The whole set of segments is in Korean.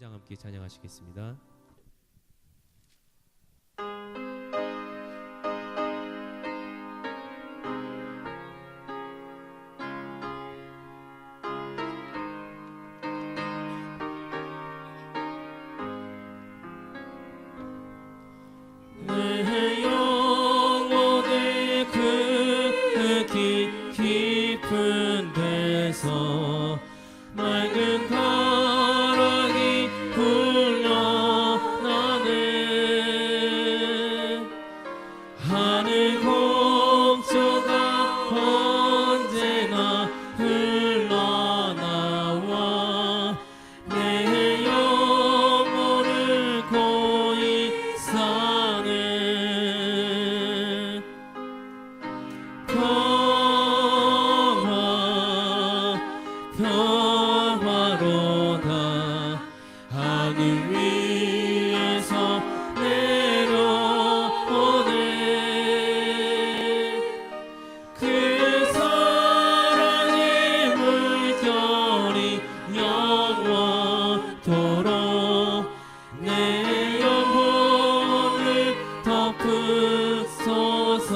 장 함께 찬양하시겠습니다. 내 영혼의 그 깊은 데서 맑은 가락이 흘러나네. 하늘 곡조가 언제나 흘러나와 내 영혼을 고이 사네. 평화로다 하늘 위에서 내려오네. 그 사랑의 물결이 영원토록 내 영혼을 덮으소서.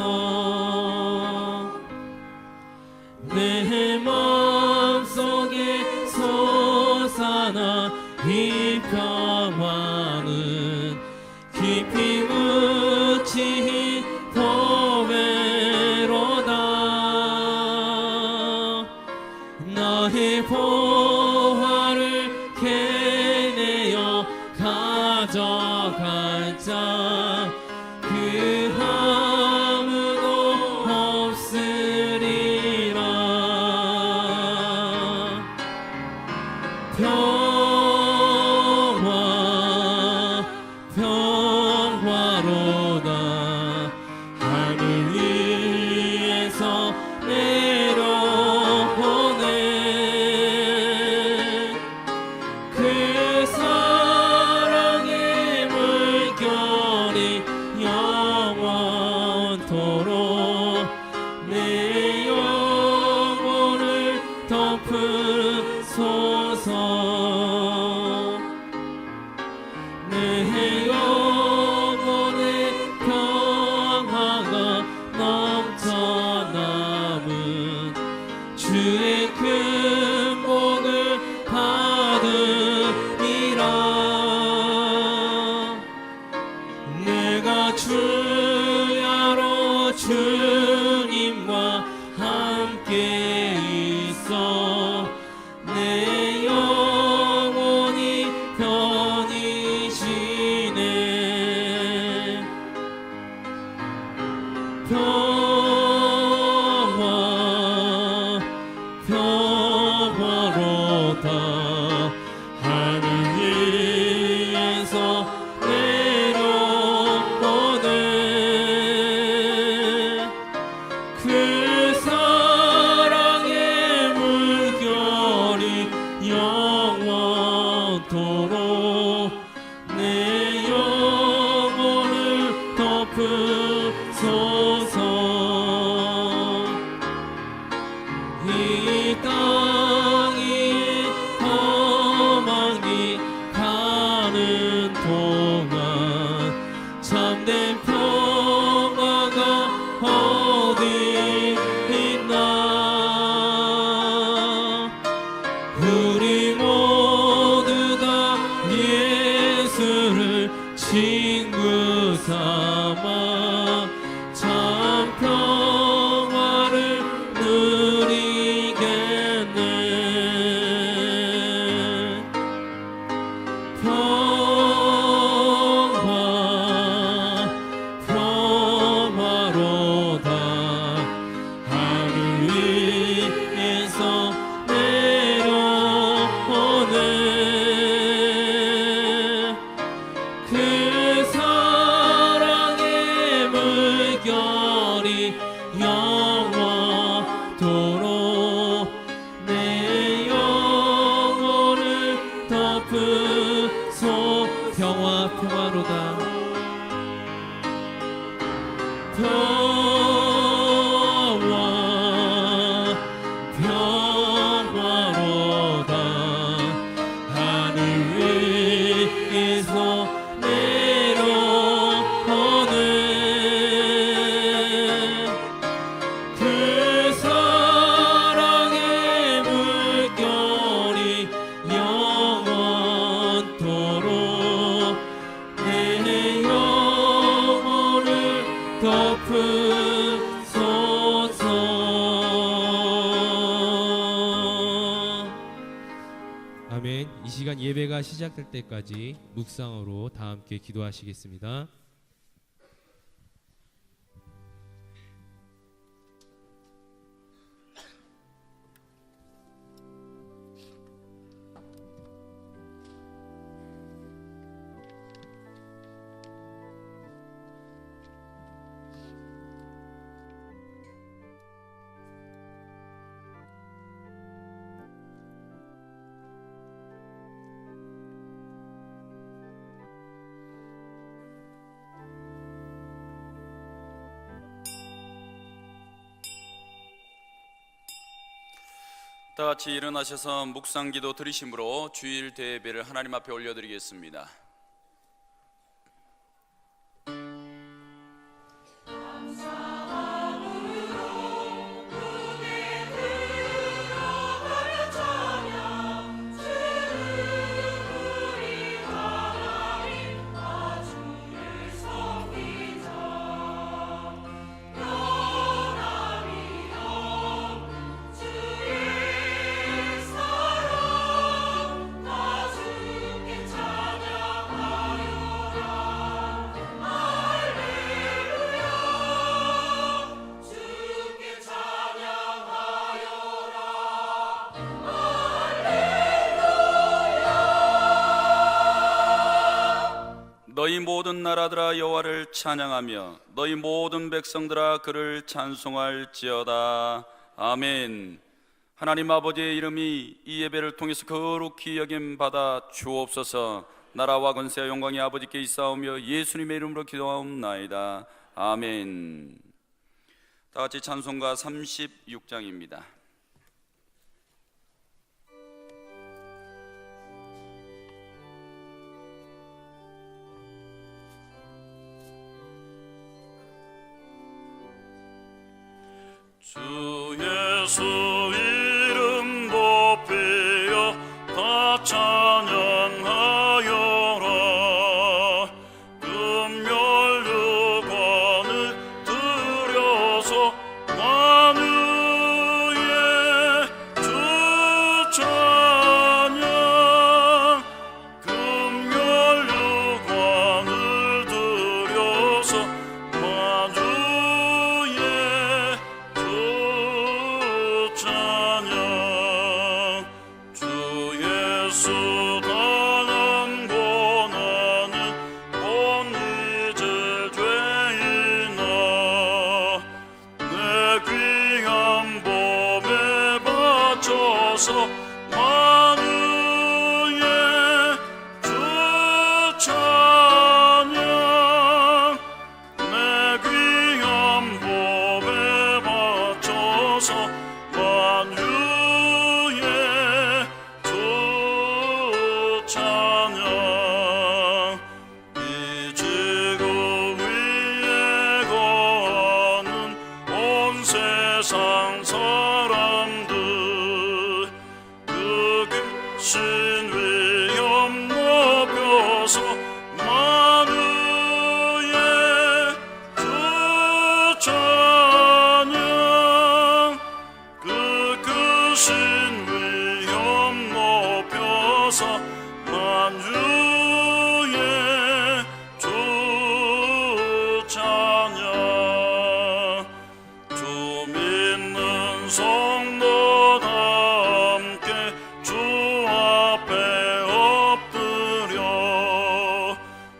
내 마음속에 솟아나 이 평화는 깊이 묻힌 보배로다. 나의 보화를 캐내어 가져갈 자 그 아무도 없으리라. 평화로다 하늘 위에서 내려오네. 그 사랑의 물결이 영원토록 내 영혼을 덮으소서. 내 영혼의 평화가 넘쳐 남은 주의 큰 복을 받으리라. 내가 주야로 주님과 함께 있어 내 영혼이 편히 쉬네. 평화로다 하늘 위에서 내려오네. 그 사랑의 물결이 영원토록 내 영혼을 덮으소서. 이 땅 위에 험한 길 가는 동안 참된 평화가 어디 있나. 우리 모두 다 예수를 친구 삼아 참 평화를 누리겠네. 평화로다 하늘 위에서 내려오네. 그 사랑의 물결이 영원토록 내 영혼을 덮으소. 평화로다 평화로다 하늘 위 시작될 때까지 묵상으로 다 함께 기도하시겠습니다. 다 같이 일어나셔서 묵상기도 드리심으로 주일 대예배를 하나님 앞에 올려드리겠습니다. 너희 모든 나라들아 여호와를 찬양하며 너희 모든 백성들아 그를 찬송할지어다. 아멘. 하나님 아버지의 이름이 이 예배를 통해서 거룩히 여김 받아 주옵소서. 나라와 권세와 영광이 아버지께 있사오며 예수님의 이름으로 기도하옵나이다. 아멘. 다 같이 찬송가 36장입니다. 주 예수 이름 높이어 다 찬양하여라. 금멸류관을 들여서 만유의 주 찬양. 금멸류관을 들여서 만유의 찬양. 주 예수 당한 고난은 못 잊을 죄이나 내 귀한 몸에 바쳐서 만유의 주 찬양. 내 귀한 몸에 바쳐서 만유의 주 찬양. 이 지구 위에 거하는 온 세상 사람들 그 귀신 위엄 높여서 만유의 주 찬양. 그 크신 위엄 높여서 만유의 주 찬양. 주 믿는 성도다 함께 주 앞에 엎드려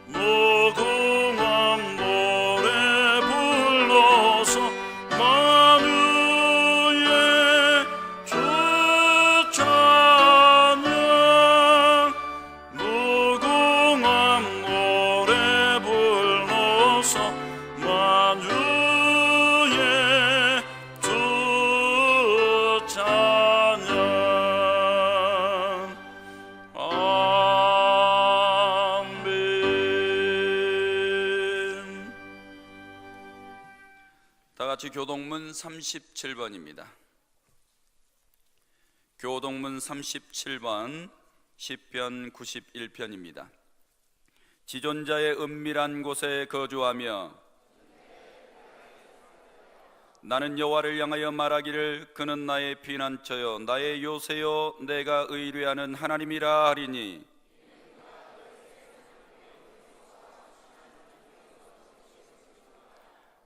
무궁한 노래 불러서 만유의 주 찬양. 무궁한 노래 불러서 만유의 주 찬양. 아멘. 다 같이 교동문 37번입니다. 교동문 37번 시편 91편입니다. 지존자의 은밀한 곳에 거주하며 나는 여호와를 향하여 말하기를 그는 나의 피난처요 나의 요새요 내가 의뢰하는 하나님이라 하리니.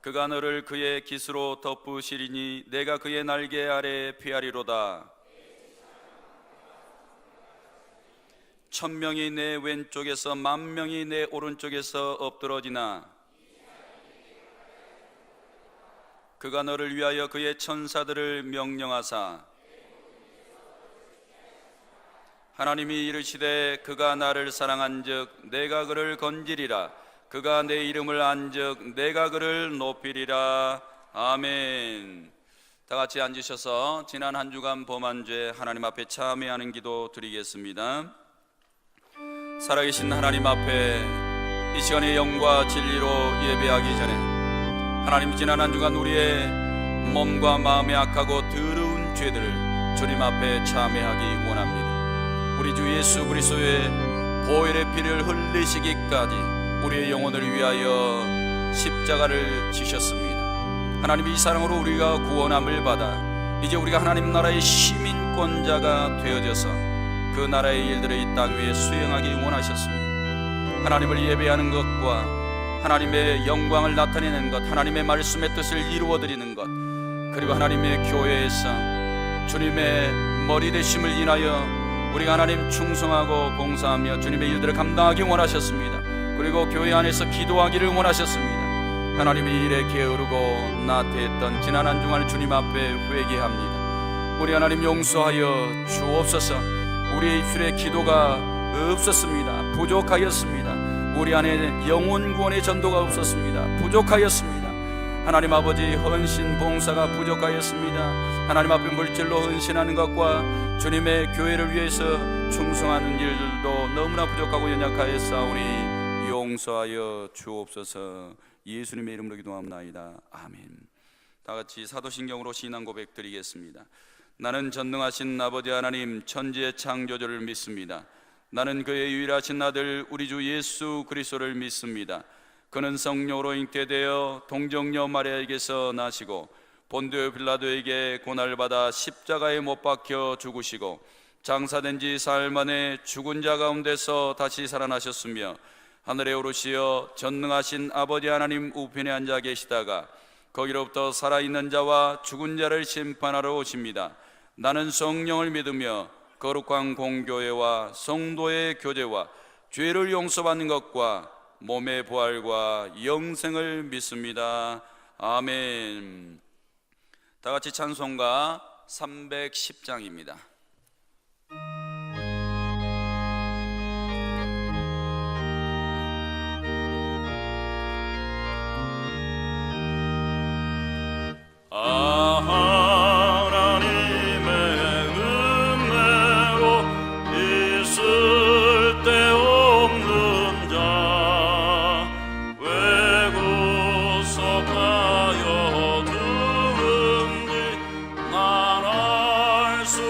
그가 너를 그의 깃으로 덮으시리니 내가 그의 날개 아래 피하리로다. 1000명이 내 왼쪽에서 10,000명이 내 오른쪽에서 엎드러지나 그가 너를 위하여 그의 천사들을 명령하사 하나님이 이르시되 그가 나를 사랑한즉 내가 그를 건지리라. 그가 내 이름을 안즉 내가 그를 높이리라. 아멘. 다 같이 앉으셔서 지난 한 주간 범한 죄 하나님 앞에 참회하는 기도 드리겠습니다. 살아계신 하나님 앞에 이 시간에 영과 진리로 예배하기 전에 하나님, 지난 한 주간 우리의 몸과 마음에 악하고 더러운 죄들을 주님 앞에 참회하기 원합니다. 우리 주 예수 그리스도의 보혈의 피를 흘리시기까지 우리의 영혼을 위하여 십자가를 지셨습니다. 하나님, 이 사랑으로 우리가 구원함을 받아 이제 우리가 하나님 나라의 시민권자가 되어져서 그 나라의 일들을 이 땅 위에 수행하기 원하셨습니다. 하나님을 예배하는 것과 하나님의 영광을 나타내는 것, 하나님의 말씀의 뜻을 이루어드리는 것, 그리고 하나님의 교회에서 주님의 머리 되심을 인하여 우리가 하나님 충성하고 봉사하며 주님의 일들을 감당하기 원하셨습니다. 그리고 교회 안에서 기도하기를 원하셨습니다. 하나님의 일에 게으르고 나태했던 지난 한 주간을 주님 앞에 회개합니다. 우리 하나님 용서하여 주옵소서. 우리의 입술에 기도가 없었습니다. 부족하였습니다. 우리 안에 영혼 구원의 전도가 없었습니다. 부족하였습니다. 하나님 아버지, 헌신 봉사가 부족하였습니다. 하나님 앞에 물질로 헌신하는 것과 주님의 교회를 위해서 충성하는 일들도 너무나 부족하고 연약하였사오니 용서하여 주옵소서. 예수님의 이름으로 기도합나이다. 아멘. 다 같이 사도신경으로 신앙 고백 드리겠습니다. 나는 전능하신 아버지 하나님 천지의 창조주를 믿습니다. 나는 그의 유일하신 아들 우리 주 예수 그리스도를 믿습니다. 그는 성령으로 잉태되어 동정녀 마리아에게서 나시고 본디오 빌라도에게 고난을 받아 십자가에 못 박혀 죽으시고 장사된 지 사흘 만에 죽은 자 가운데서 다시 살아나셨으며 하늘에 오르시어 전능하신 아버지 하나님 우편에 앉아 계시다가 거기로부터 살아있는 자와 죽은 자를 심판하러 오십니다. 나는 성령을 믿으며 거룩한 공교회와 성도의 교제와 죄를 용서받는 것과 몸의 부활과 영생을 믿습니다. 아멘. 다 같이 찬송가 310장입니다. 하나님의 은혜로 있을 데 없는 자 왜 구속하여 두는지 난 알 수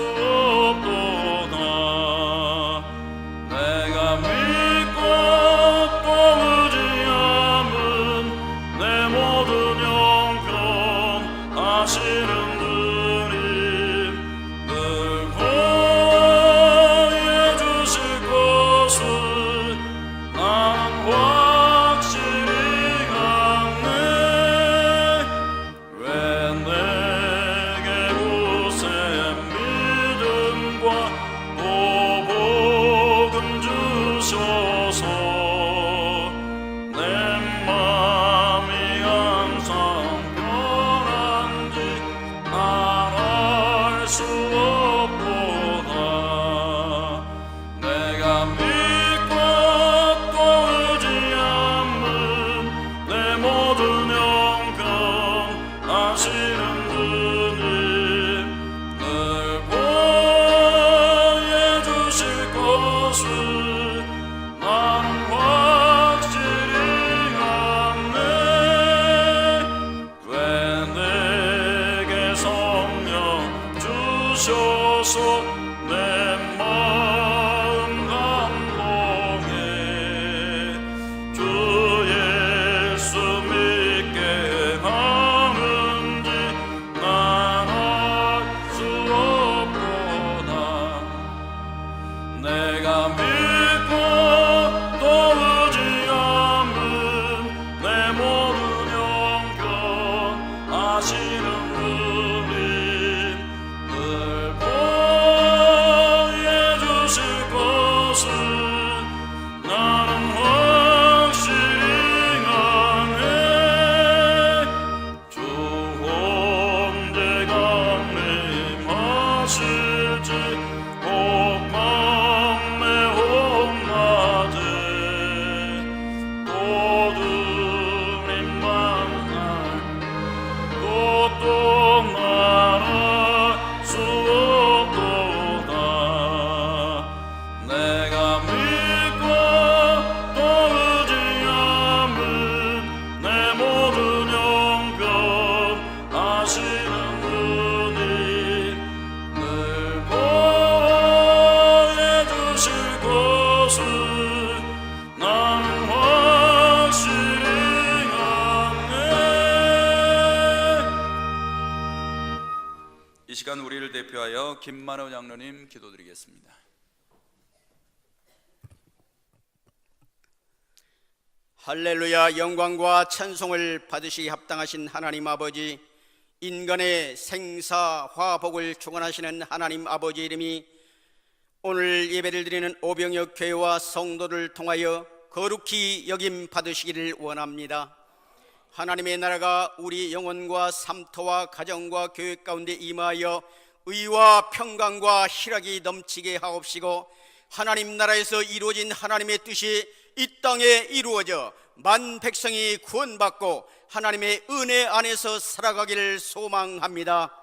김만호 장로님 기도드리겠습니다. 할렐루야. 영광과 찬송을 받으시기 합당하신 하나님 아버지, 인간의 생사 화복을 주관하시는 하나님 아버지 이름이 오늘 예배를 드리는 오병역 교회와 성도를 통하여 거룩히 여김 받으시기를 원합니다. 하나님의 나라가 우리 영혼과 삶터와 가정과 교회 가운데 임하여 의와 평강과 희락이 넘치게 하옵시고, 하나님 나라에서 이루어진 하나님의 뜻이 이 땅에 이루어져 만 백성이 구원받고 하나님의 은혜 안에서 살아가기를 소망합니다.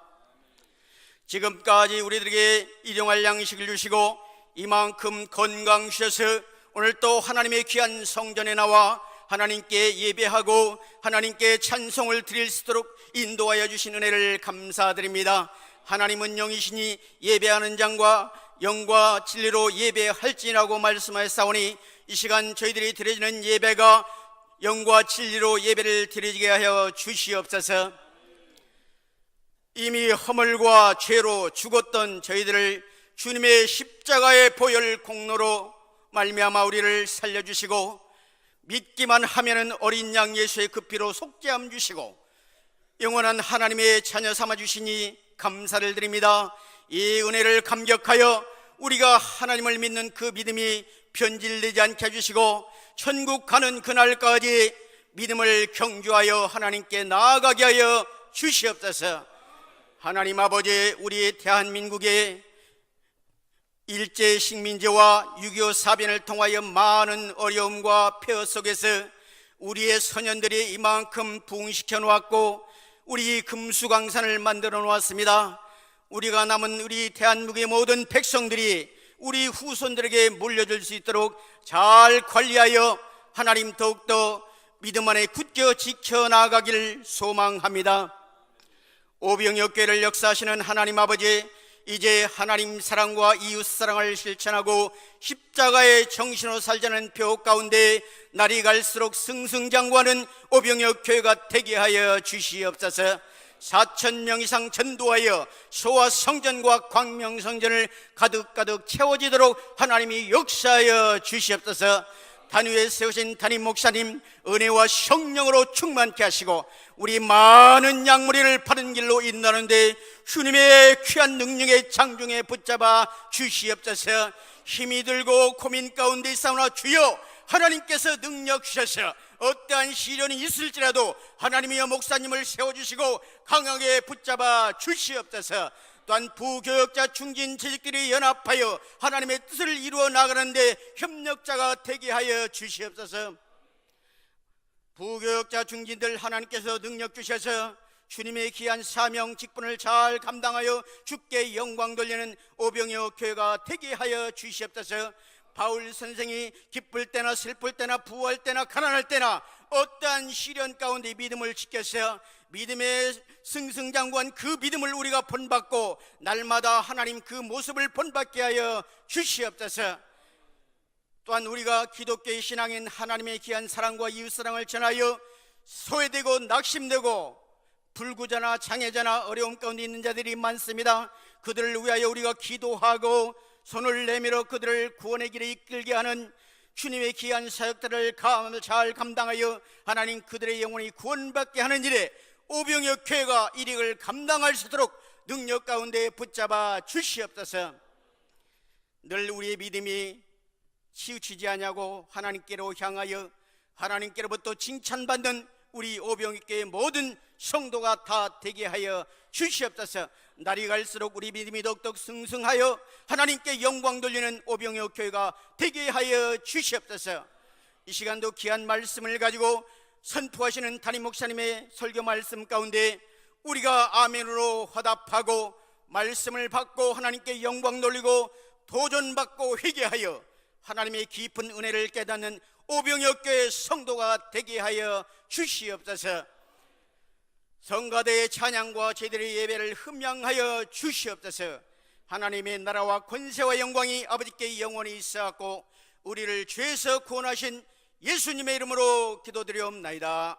지금까지 우리들에게 일용할 양식을 주시고 이만큼 건강 주셔서 오늘 또 하나님의 귀한 성전에 나와 하나님께 예배하고 하나님께 찬송을 드릴 수 있도록 인도하여 주신 은혜를 감사드립니다. 하나님은 영이시니 예배하는 자과 영과 진리로 예배할지라고 말씀하셨사오니 이 시간 저희들이 드려지는 예배가 영과 진리로 예배를 드리게 하여 주시옵소서. 이미 허물과 죄로 죽었던 저희들을 주님의 십자가의 보혈 공로로 말미암아 우리를 살려주시고, 믿기만 하면은 어린 양 예수의 그 피로 속죄함 주시고 영원한 하나님의 자녀 삼아 주시니 감사를 드립니다. 이 은혜를 감격하여 우리가 하나님을 믿는 그 믿음이 변질되지 않게 해주시고 천국 가는 그날까지 믿음을 경주하여 하나님께 나아가게 하여 주시옵소서. 하나님 아버지, 우리 대한민국의 일제 식민지와 6.25 사변을 통하여 많은 어려움과 폐허 속에서 우리의 소년들이 이만큼 부흥시켜 놓았고 우리 금수강산을 만들어 놓았습니다. 우리가 남은 우리 대한민국의 모든 백성들이 우리 후손들에게 물려줄 수 있도록 잘 관리하여 하나님 더욱더 믿음 안에 굳게 지켜나가기를 소망합니다. 오병역 교회를 역사하시는 하나님 아버지, 이제 하나님 사랑과 이웃 사랑을 실천하고 십자가의 정신으로 살자는 표 가운데 날이 갈수록 승승장구하는 오병역 교회가 되게 하여 주시옵소서. 4,000명 이상 전도하여 소아 성전과 광명 성전을 가득가득 채워지도록 하나님이 역사하여 주시옵소서. 단위에 세우신 담임 목사님 은혜와 성령으로 충만케 하시고 우리 많은 양무리를 바른 길로 인도하는데 주님의 귀한 능력의 장중에 붙잡아 주시옵소서. 힘이 들고 고민 가운데 있사오나 주여 하나님께서 능력 주셔서 어떠한 시련이 있을지라도 하나님이여 목사님을 세워주시고 강하게 붙잡아 주시옵소서. 또한 부교역자 중진 재직들이 연합하여 하나님의 뜻을 이루어 나가는데 협력자가 되게 하여 주시옵소서. 부교역자 중진들 하나님께서 능력 주셔서 주님의 귀한 사명 직분을 잘 감당하여 주께 영광 돌리는 오병역 교회가 되게 하여 주시옵소서. 바울 선생이 기쁠 때나 슬플 때나 부할 때나 가난할 때나 어떠한 시련 가운데 믿음을 지켜서 믿음의 승승장구한 그 믿음을 우리가 본받고 날마다 하나님 그 모습을 본받게 하여 주시옵소서. 또한 우리가 기독교의 신앙인 하나님의 귀한 사랑과 이웃사랑을 전하여 소외되고 낙심되고 불구자나 장애자나 어려움 가운데 있는 자들이 많습니다. 그들을 위하여 우리가 기도하고 손을 내밀어 그들을 구원의 길에 이끌게 하는 주님의 귀한 사역들을 잘 감당하여 하나님 그들의 영혼이 구원받게 하는 일에 오병역 교회가 일익을 감당할 수 있도록 능력 가운데 붙잡아 주시옵소서. 늘 우리의 믿음이 치우치지 않냐고 하나님께로 향하여 하나님께로부터 칭찬받는 우리 오병역 교회 모든 성도가 다 되게 하여 주시옵소서. 날이 갈수록 우리 믿음이 더욱더 승승하여 하나님께 영광 돌리는 오병역 교회가 되게 하여 주시옵소서. 이 시간도 귀한 말씀을 가지고 선포하시는 담임 목사님의 설교 말씀 가운데 우리가 아멘으로 화답하고 말씀을 받고 하나님께 영광 돌리고 도전받고 회개하여 하나님의 깊은 은혜를 깨닫는 오병역 교회 성도가 되게 하여 주시옵소서. 성가대의 찬양과 제들의 예배를 흠양하여 주시옵소서. 하나님의 나라와 권세와 영광이 아버지께 영원히 있어갖고 우리를 죄에서 구원하신 예수님의 이름으로 기도드리옵나이다.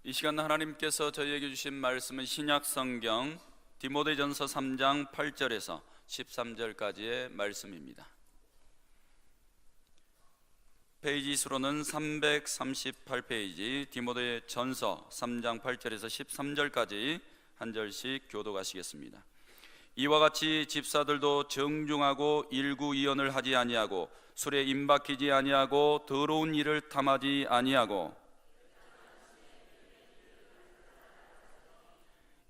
이 시간 하나님께서 저희에게 주신 말씀은 신약 성경 디모데전서 3장 8절에서 13절까지의 말씀입니다. 페이지 수로는 338페이지 디모데전서 3장 8절에서 13절까지 한 절씩 교독하시겠습니다. 이와 같이 집사들도 정중하고 일구이언을 하지 아니하고 술에 임박히지 아니하고 더러운 일을 탐하지 아니하고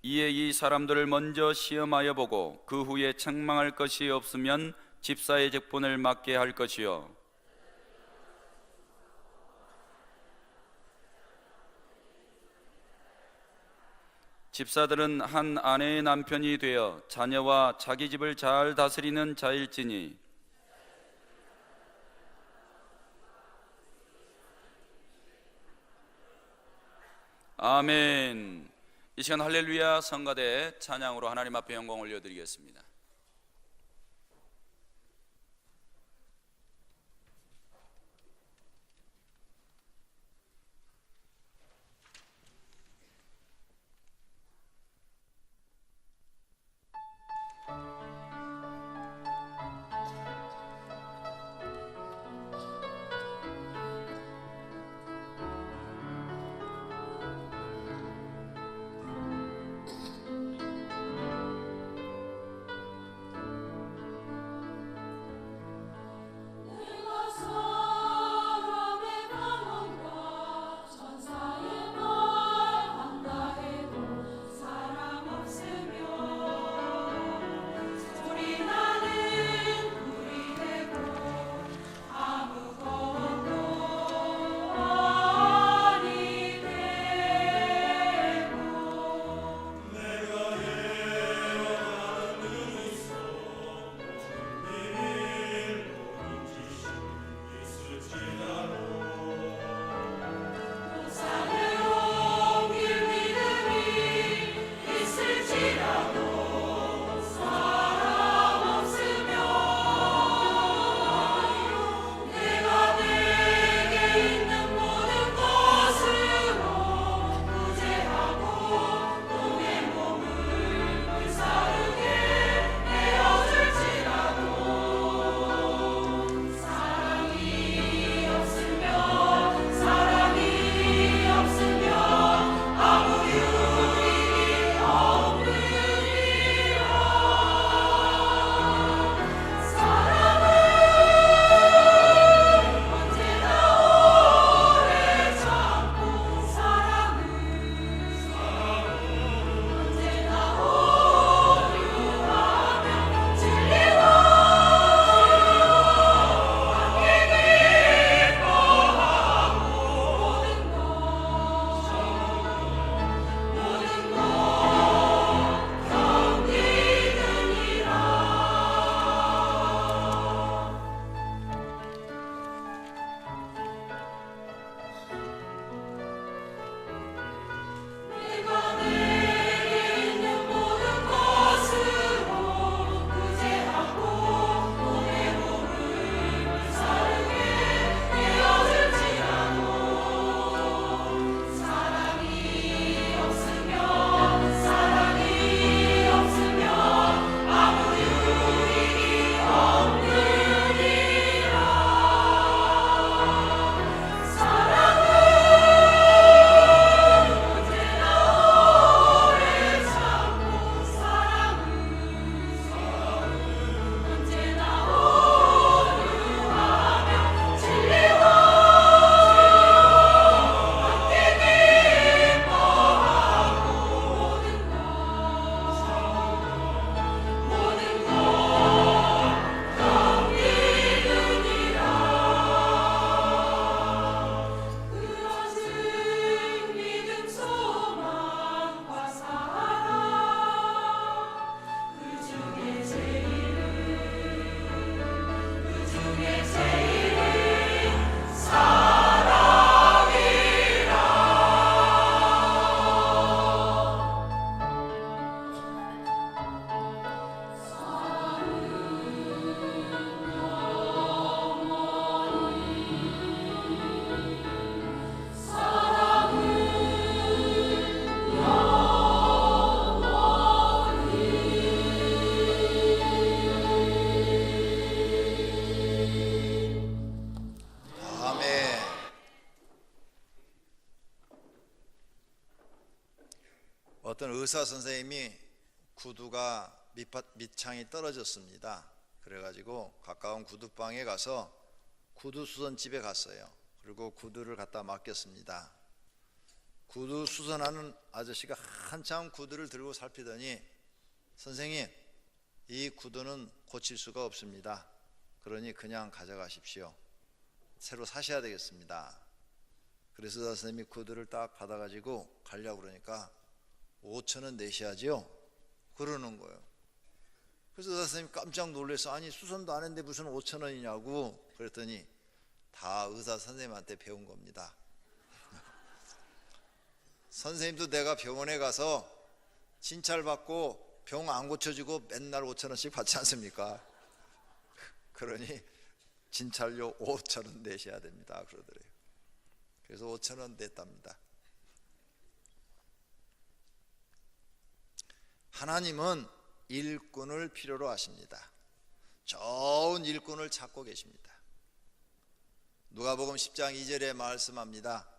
이에 이 사람들을 먼저 시험하여 보고 그 후에 책망할 것이 없으면 집사의 직분을 맡게 할 것이요 집사들은 한 아내의 남편이 되어 자녀와 자기 집을 잘 다스리는 자일지니 아멘. 이 시간 할렐루야 성가대 찬양으로 하나님 앞에 영광 올려드리겠습니다. 어떤 의사 선생님이 구두가 밑창이 떨어졌습니다. 그래가지고 가까운 구두방에 가서 구두 수선집에 갔어요. 그리고 구두를 갖다 맡겼습니다. 구두 수선하는 아저씨가 한참 구두를 들고 살피더니, 선생님, 이 구두는 고칠 수가 없습니다. 그러니 그냥 가져가십시오. 새로 사셔야 되겠습니다. 그래서 선생님이 구두를 딱 받아가지고 가려고 그러니까 5,000원 내셔야죠 그러는 거예요. 그래서 선생님이 깜짝 놀라서, 아니 수선도 안 했는데 무슨 5,000원이냐고 그랬더니, 다 의사 선생님한테 배운 겁니다. 선생님도 내가 병원에 가서 진찰받고 병 안 고쳐주고 맨날 5,000원씩 받지 않습니까? 그러니 진찰료 5,000원 내셔야 됩니다 그러더래요. 그래서 5,000원 냈답니다. 하나님은 일꾼을 필요로 하십니다. 좋은 일꾼을 찾고 계십니다. 누가복음 10장 2절에 말씀합니다.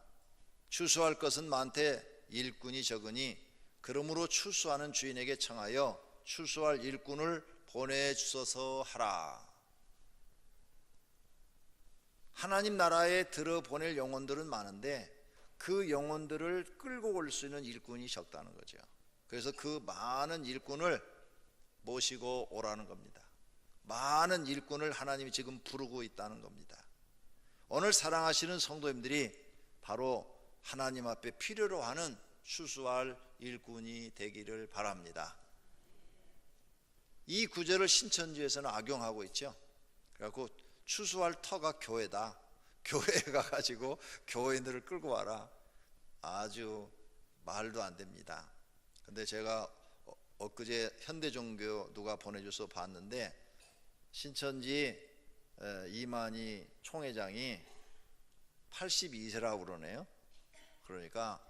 추수할 것은 많되 일꾼이 적으니 그러므로 추수하는 주인에게 청하여 추수할 일꾼을 보내주소서 하라. 하나님 나라에 들어보낼 영혼들은 많은데 그 영혼들을 끌고 올 수 있는 일꾼이 적다는 거죠. 그래서 그 많은 일꾼을 모시고 오라는 겁니다. 많은 일꾼을 하나님이 지금 부르고 있다는 겁니다. 오늘 사랑하시는 성도님들이 바로 하나님 앞에 필요로 하는 추수할 일꾼이 되기를 바랍니다. 이 구절을 신천지에서는 악용하고 있죠. 그래갖고 추수할 터가 교회다. 교회에 가가지고 교인들을 끌고 와라. 아주 말도 안 됩니다. 근데 제가 엊그제 현대종교 누가 보내줘서 봤는데, 신천지 이만희 총회장이 82세라고 그러네요. 그러니까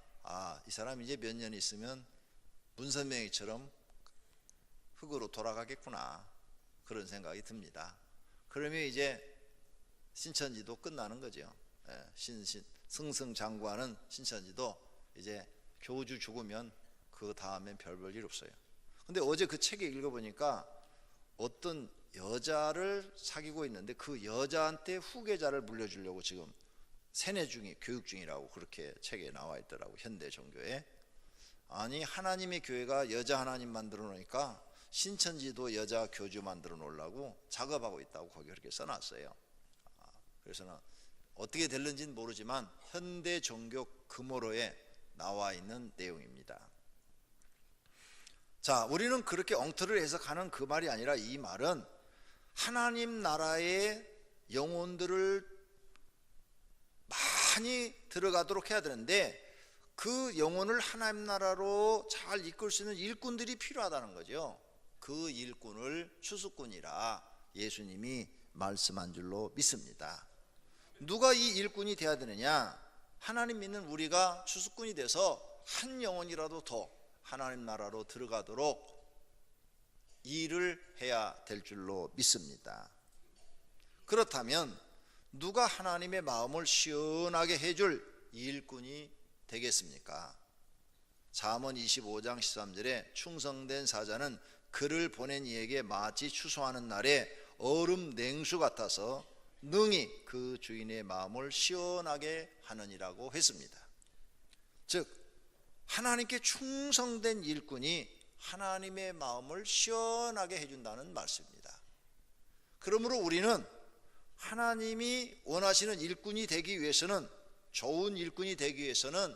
이 사람 이제 몇 년 있으면 문선명이처럼 흙으로 돌아가겠구나, 그런 생각이 듭니다. 그러면 이제 신천지도 끝나는 거죠. 승승장구하는 신천지도 이제 교주 죽으면 그 다음엔 별 볼 일 없어요. 근데 어제 그 책에 읽어보니까 어떤 여자를 사귀고 있는데 그 여자한테 후계자를 물려주려고 지금 세뇌 중이, 교육 중이라고 그렇게 책에 나와 있더라고, 현대 종교에. 아니, 하나님의 교회가 여자 하나님 만들어 놓으니까 신천지도 여자 교주 만들어 놓으려고 작업하고 있다고 거기 그렇게 써놨어요. 그래서 어떻게 될는지는 모르지만 현대 종교 금오로에 나와 있는 내용입니다. 자, 우리는 그렇게 엉터리를 해석하는 그 말이 아니라, 이 말은 하나님 나라의 영혼들을 많이 들어가도록 해야 되는데 그 영혼을 하나님 나라로 잘 이끌 수 있는 일꾼들이 필요하다는 거죠. 그 일꾼을 추수꾼이라 예수님이 말씀한 줄로 믿습니다. 누가 이 일꾼이 되어야 되느냐? 하나님 믿는 우리가 추수꾼이 돼서 한 영혼이라도 더 하나님 나라로 들어가도록 일을 해야 될 줄로 믿습니다. 그렇다면 누가 하나님의 마음을 시원하게 해줄 일꾼이 되겠습니까? 잠언 25장 13절에 충성된 사자는 그를 보낸 이에게 마치 추수하는 날에 얼음 냉수 같아서 능히 그 주인의 마음을 시원하게 하느니라고 했습니다. 즉 하나님께 충성된 일꾼이 하나님의 마음을 시원하게 해준다는 말씀입니다. 그러므로 우리는 하나님이 원하시는 일꾼이 되기 위해서는, 좋은 일꾼이 되기 위해서는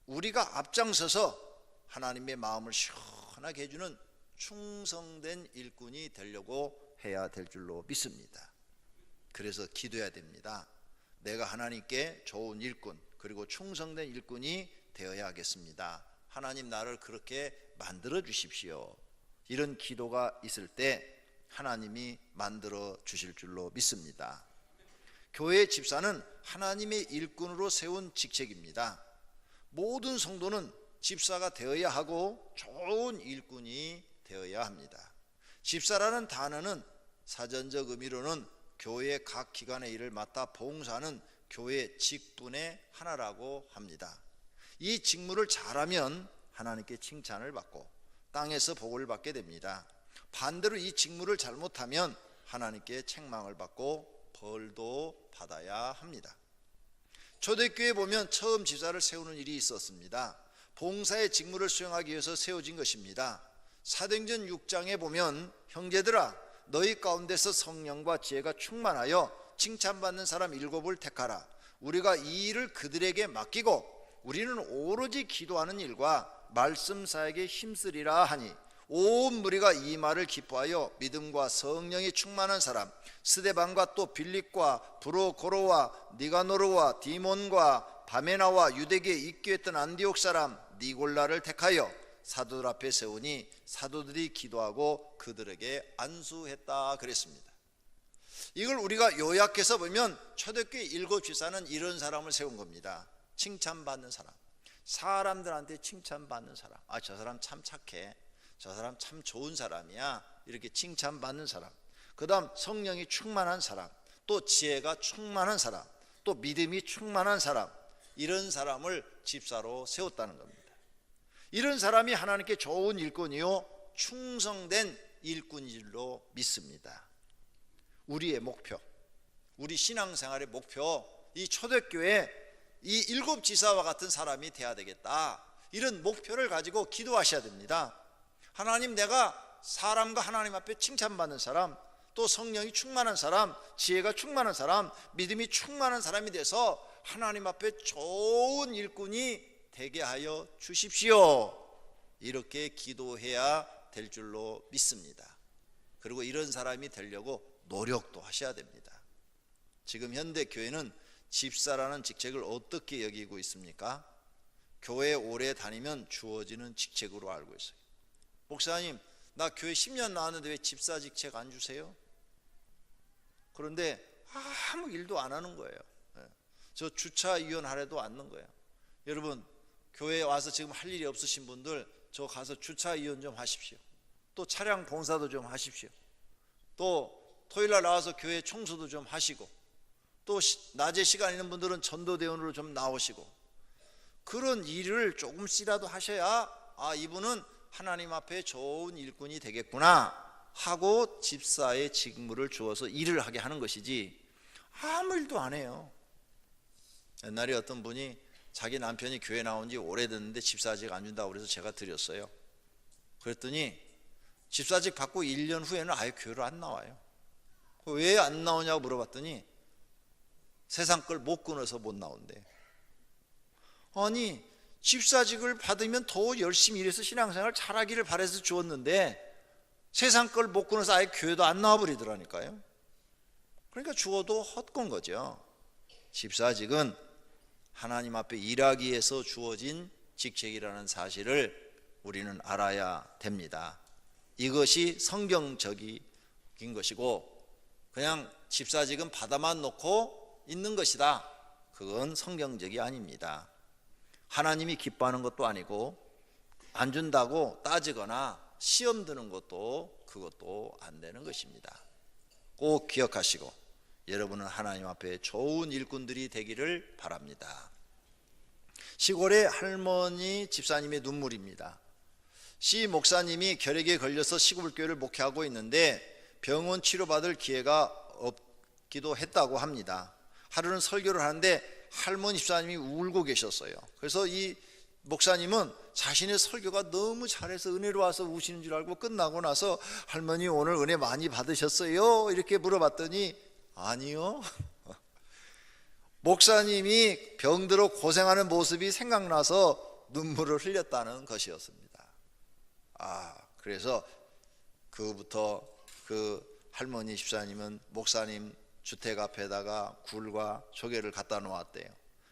우리가 앞장서서 하나님의 마음을 시원하게 해주는 충성된 일꾼이 되려고 해야 될 줄로 믿습니다. 그래서 기도해야 됩니다. 내가 하나님께 좋은 일꾼, 그리고 충성된 일꾼이 되어야 하겠습니다. 하나님 나를 그렇게 만들어 주십시오. 이런 기도가 있을 때 하나님이 만들어 주실 줄로 믿습니다. 교회 집사는 하나님의 일꾼으로 세운 직책입니다. 모든 성도는 집사가 되어야 하고 좋은 일꾼이 되어야 합니다. 집사라는 단어는 사전적 의미로는 교회 각 기관의 일을 맡아 봉사하는 교회 직분의 하나라고 합니다. 이 직무를 잘하면 하나님께 칭찬을 받고 땅에서 복을 받게 됩니다. 반대로 이 직무를 잘못하면 하나님께 책망을 받고 벌도 받아야 합니다. 초대교회에 보면 처음 집사를 세우는 일이 있었습니다. 봉사의 직무를 수행하기 위해서 세워진 것입니다. 사도행전 6장에 보면 형제들아 너희 가운데서 성령과 지혜가 충만하여 칭찬받는 사람 7을 택하라. 우리가 이 일을 그들에게 맡기고 우리는 오로지 기도하는 일과 말씀 사역에 힘쓰리라 하니 온 무리가 이 말을 기뻐하여 믿음과 성령이 충만한 사람 스데반과 또 빌립과 브로고로와 니가노르와 디몬과 바메나와 유대계에 입교했던 안디옥 사람 니골라를 택하여 사도들 앞에 세우니 사도들이 기도하고 그들에게 안수했다 그랬습니다. 이걸 우리가 요약해서 보면 초대교회 7집사는 이런 사람을 세운 겁니다. 칭찬받는 사람, 사람들한테 칭찬받는 사람. 아, 저 사람 참 착해, 저 사람 참 좋은 사람이야, 이렇게 칭찬받는 사람. 그 다음 성령이 충만한 사람, 또 지혜가 충만한 사람, 또 믿음이 충만한 사람, 이런 사람을 집사로 세웠다는 겁니다. 이런 사람이 하나님께 좋은 일꾼이요 충성된 일꾼일로 믿습니다. 우리의 목표, 우리 신앙생활의 목표, 이 초대교회 이 7지사와 같은 사람이 돼야 되겠다, 이런 목표를 가지고 기도하셔야 됩니다. 하나님, 내가 사람과 하나님 앞에 칭찬받는 사람, 또 성령이 충만한 사람, 지혜가 충만한 사람, 믿음이 충만한 사람이 돼서 하나님 앞에 좋은 일꾼이 되게 하여 주십시오. 이렇게 기도해야 될 줄로 믿습니다. 그리고 이런 사람이 되려고 노력도 하셔야 됩니다. 지금 현대 교회는 집사라는 직책을 어떻게 여기고 있습니까? 교회 오래 다니면 주어지는 직책으로 알고 있어요. 목사님, 나 교회 10년 나왔는데 왜 집사 직책 안 주세요? 그런데 아무 일도 안 하는 거예요. 저 주차위원 하래도 않는 거예요. 여러분, 교회에 와서 지금 할 일이 없으신 분들 저 가서 주차위원 좀 하십시오. 또 차량 봉사도 좀 하십시오. 또 토요일날 나와서 교회 청소도 좀 하시고, 또 낮에 시간 있는 분들은 전도대원으로 좀 나오시고, 그런 일을 조금씩이라도 하셔야 아, 이분은 하나님 앞에 좋은 일꾼이 되겠구나 하고 집사의 직무를 주어서 일을 하게 하는 것이지 아무 일도 안 해요. 옛날에 어떤 분이 자기 남편이 교회 나온 지 오래됐는데 집사직 안 준다고 그래서 제가 드렸어요. 그랬더니 집사직 받고 1년 후에는 아예 교회를 안 나와요. 왜 안 나오냐고 물어봤더니 세상 걸 못 끊어서 못 나온대. 아니, 집사직을 받으면 더 열심히 일해서 신앙생활 잘하기를 바라서 주었는데 세상 걸 못 끊어서 아예 교회도 안 나와버리더라니까요. 그러니까 주어도 헛건 거죠. 집사직은 하나님 앞에 일하기 위해서 주어진 직책이라는 사실을 우리는 알아야 됩니다. 이것이 성경적인 것이고, 그냥 집사직은 받아만 놓고 있는 것이다, 그건 성경적이 아닙니다. 하나님이 기뻐하는 것도 아니고, 안 준다고 따지거나 시험 드는 것도 그것도 안 되는 것입니다. 꼭 기억하시고 여러분은 하나님 앞에 좋은 일꾼들이 되기를 바랍니다. 시골의 할머니 집사님의 눈물입니다. 시 목사님이 결핵에 걸려서 시골교회를 목회하고 있는데 병원 치료받을 기회가 없기도 했다고 합니다. 하루는 설교를 하는데 할머니 집사님이 울고 계셨어요. 그래서 이 목사님은 자신의 설교가 너무 잘해서 은혜로 와서 우시는 줄 알고 끝나고 나서 할머니 오늘 은혜 많이 받으셨어요? 이렇게 물어봤더니 아니요. 목사님이 병들어 고생하는 모습이 생각나서 눈물을 흘렸다는 것이었습니다. 그래서 그부터 그 할머니 집사님은 목사님 주택 앞에다가 굴과 조개를 갖다 놓았대요.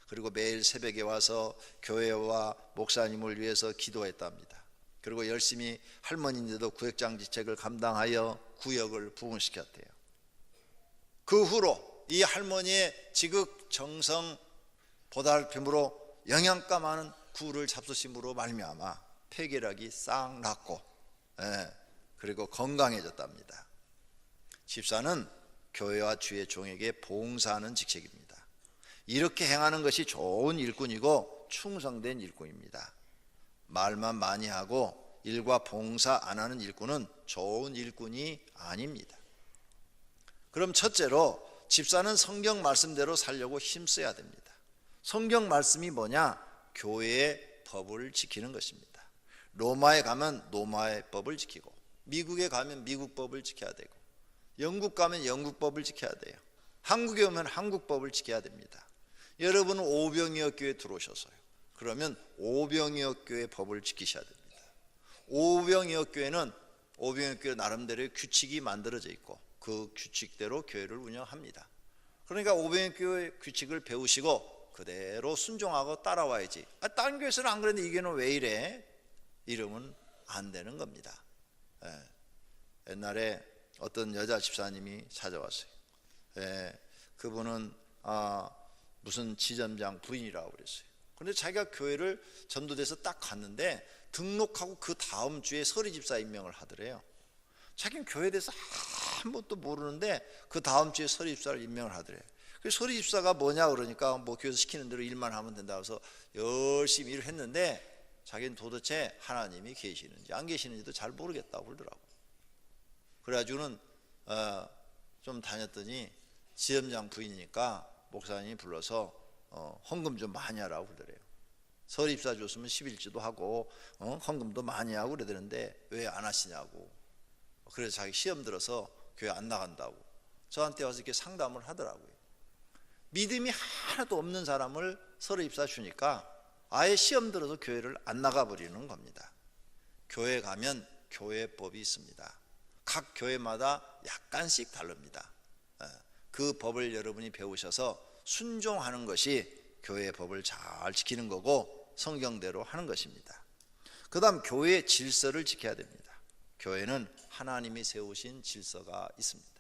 그리고 매일 새벽에 와서 교회와 목사님을 위해서 기도했답니다. 그리고 열심히 할머니인데도 구역장 직책을 감당하여 구역을 부흥시켰대요. 그 후로 이 할머니의 지극정성 보살핌으로 영양가 많은 굴을 잡수심으로 말미암아 폐결핵이 싹 났고, 그리고 건강해졌답니다. 집사는 교회와 주의 종에게 봉사하는 직책입니다. 이렇게 행하는 것이 좋은 일꾼이고 충성된 일꾼입니다. 말만 많이 하고 일과 봉사 안 하는 일꾼은 좋은 일꾼이 아닙니다. 그럼 첫째로 집사는 성경 말씀대로 살려고 힘써야 됩니다. 성경 말씀이 뭐냐? 교회의 법을 지키는 것입니다. 로마에 가면 로마의 법을 지키고, 미국에 가면 미국 법을 지켜야 되고, 영국 가면 영국 법을 지켜야 돼요. 한국에 오면 한국 법을 지켜야 됩니다. 여러분은 오병이어 교회 들어오셨어요. 그러면 오병이어 교회 법을 지키셔야 됩니다. 오병이어 교회는 오병이어 교회 나름대로의 규칙이 만들어져 있고 그 규칙대로 교회를 운영합니다. 그러니까 오병이어 교회 규칙을 배우시고 그대로 순종하고 따라와야지. 다른 교회에서는 안 그랬는데 이 교회는 왜 이래? 이러면 안 되는 겁니다. 옛날에 어떤 여자 집사님이 찾아왔어요. 그분은 무슨 지점장 부인이라고 그랬어요. 그런데 자기가 교회를 전도돼서 딱 갔는데 등록하고 그 다음 주에 서리 집사 임명을 하더래요. 자기는 교회에 대해서 아무것도 모르는데 그 다음 주에 서리 집사를 임명을 하더래요. 그래서 서리 집사가 뭐냐 그러니까 뭐 교회에서 시키는 대로 일만 하면 된다고 해서 열심히 일을 했는데 자기는 도대체 하나님이 계시는지 안 계시는지도 잘 모르겠다고 그러더라고. 그래가지고는 좀 다녔더니 지점장 부인이니까 목사님이 불러서 헌금 좀 많이 하라고 그러더래요. 서립사 줬으면 11주도 하고 헌금도 많이 하고 그러는데 왜 안 하시냐고. 그래서 자기 시험 들어서 교회 안 나간다고 저한테 와서 이렇게 상담을 하더라고요. 믿음이 하나도 없는 사람을 서립사 주니까 아예 시험 들어서 교회를 안 나가버리는 겁니다. 교회 가면 교회법이 있습니다. 각 교회마다 약간씩 다릅니다. 그 법을 여러분이 배우셔서 순종하는 것이 교회의 법을 잘 지키는 거고 성경대로 하는 것입니다. 그 다음 교회의 질서를 지켜야 됩니다. 교회는 하나님이 세우신 질서가 있습니다.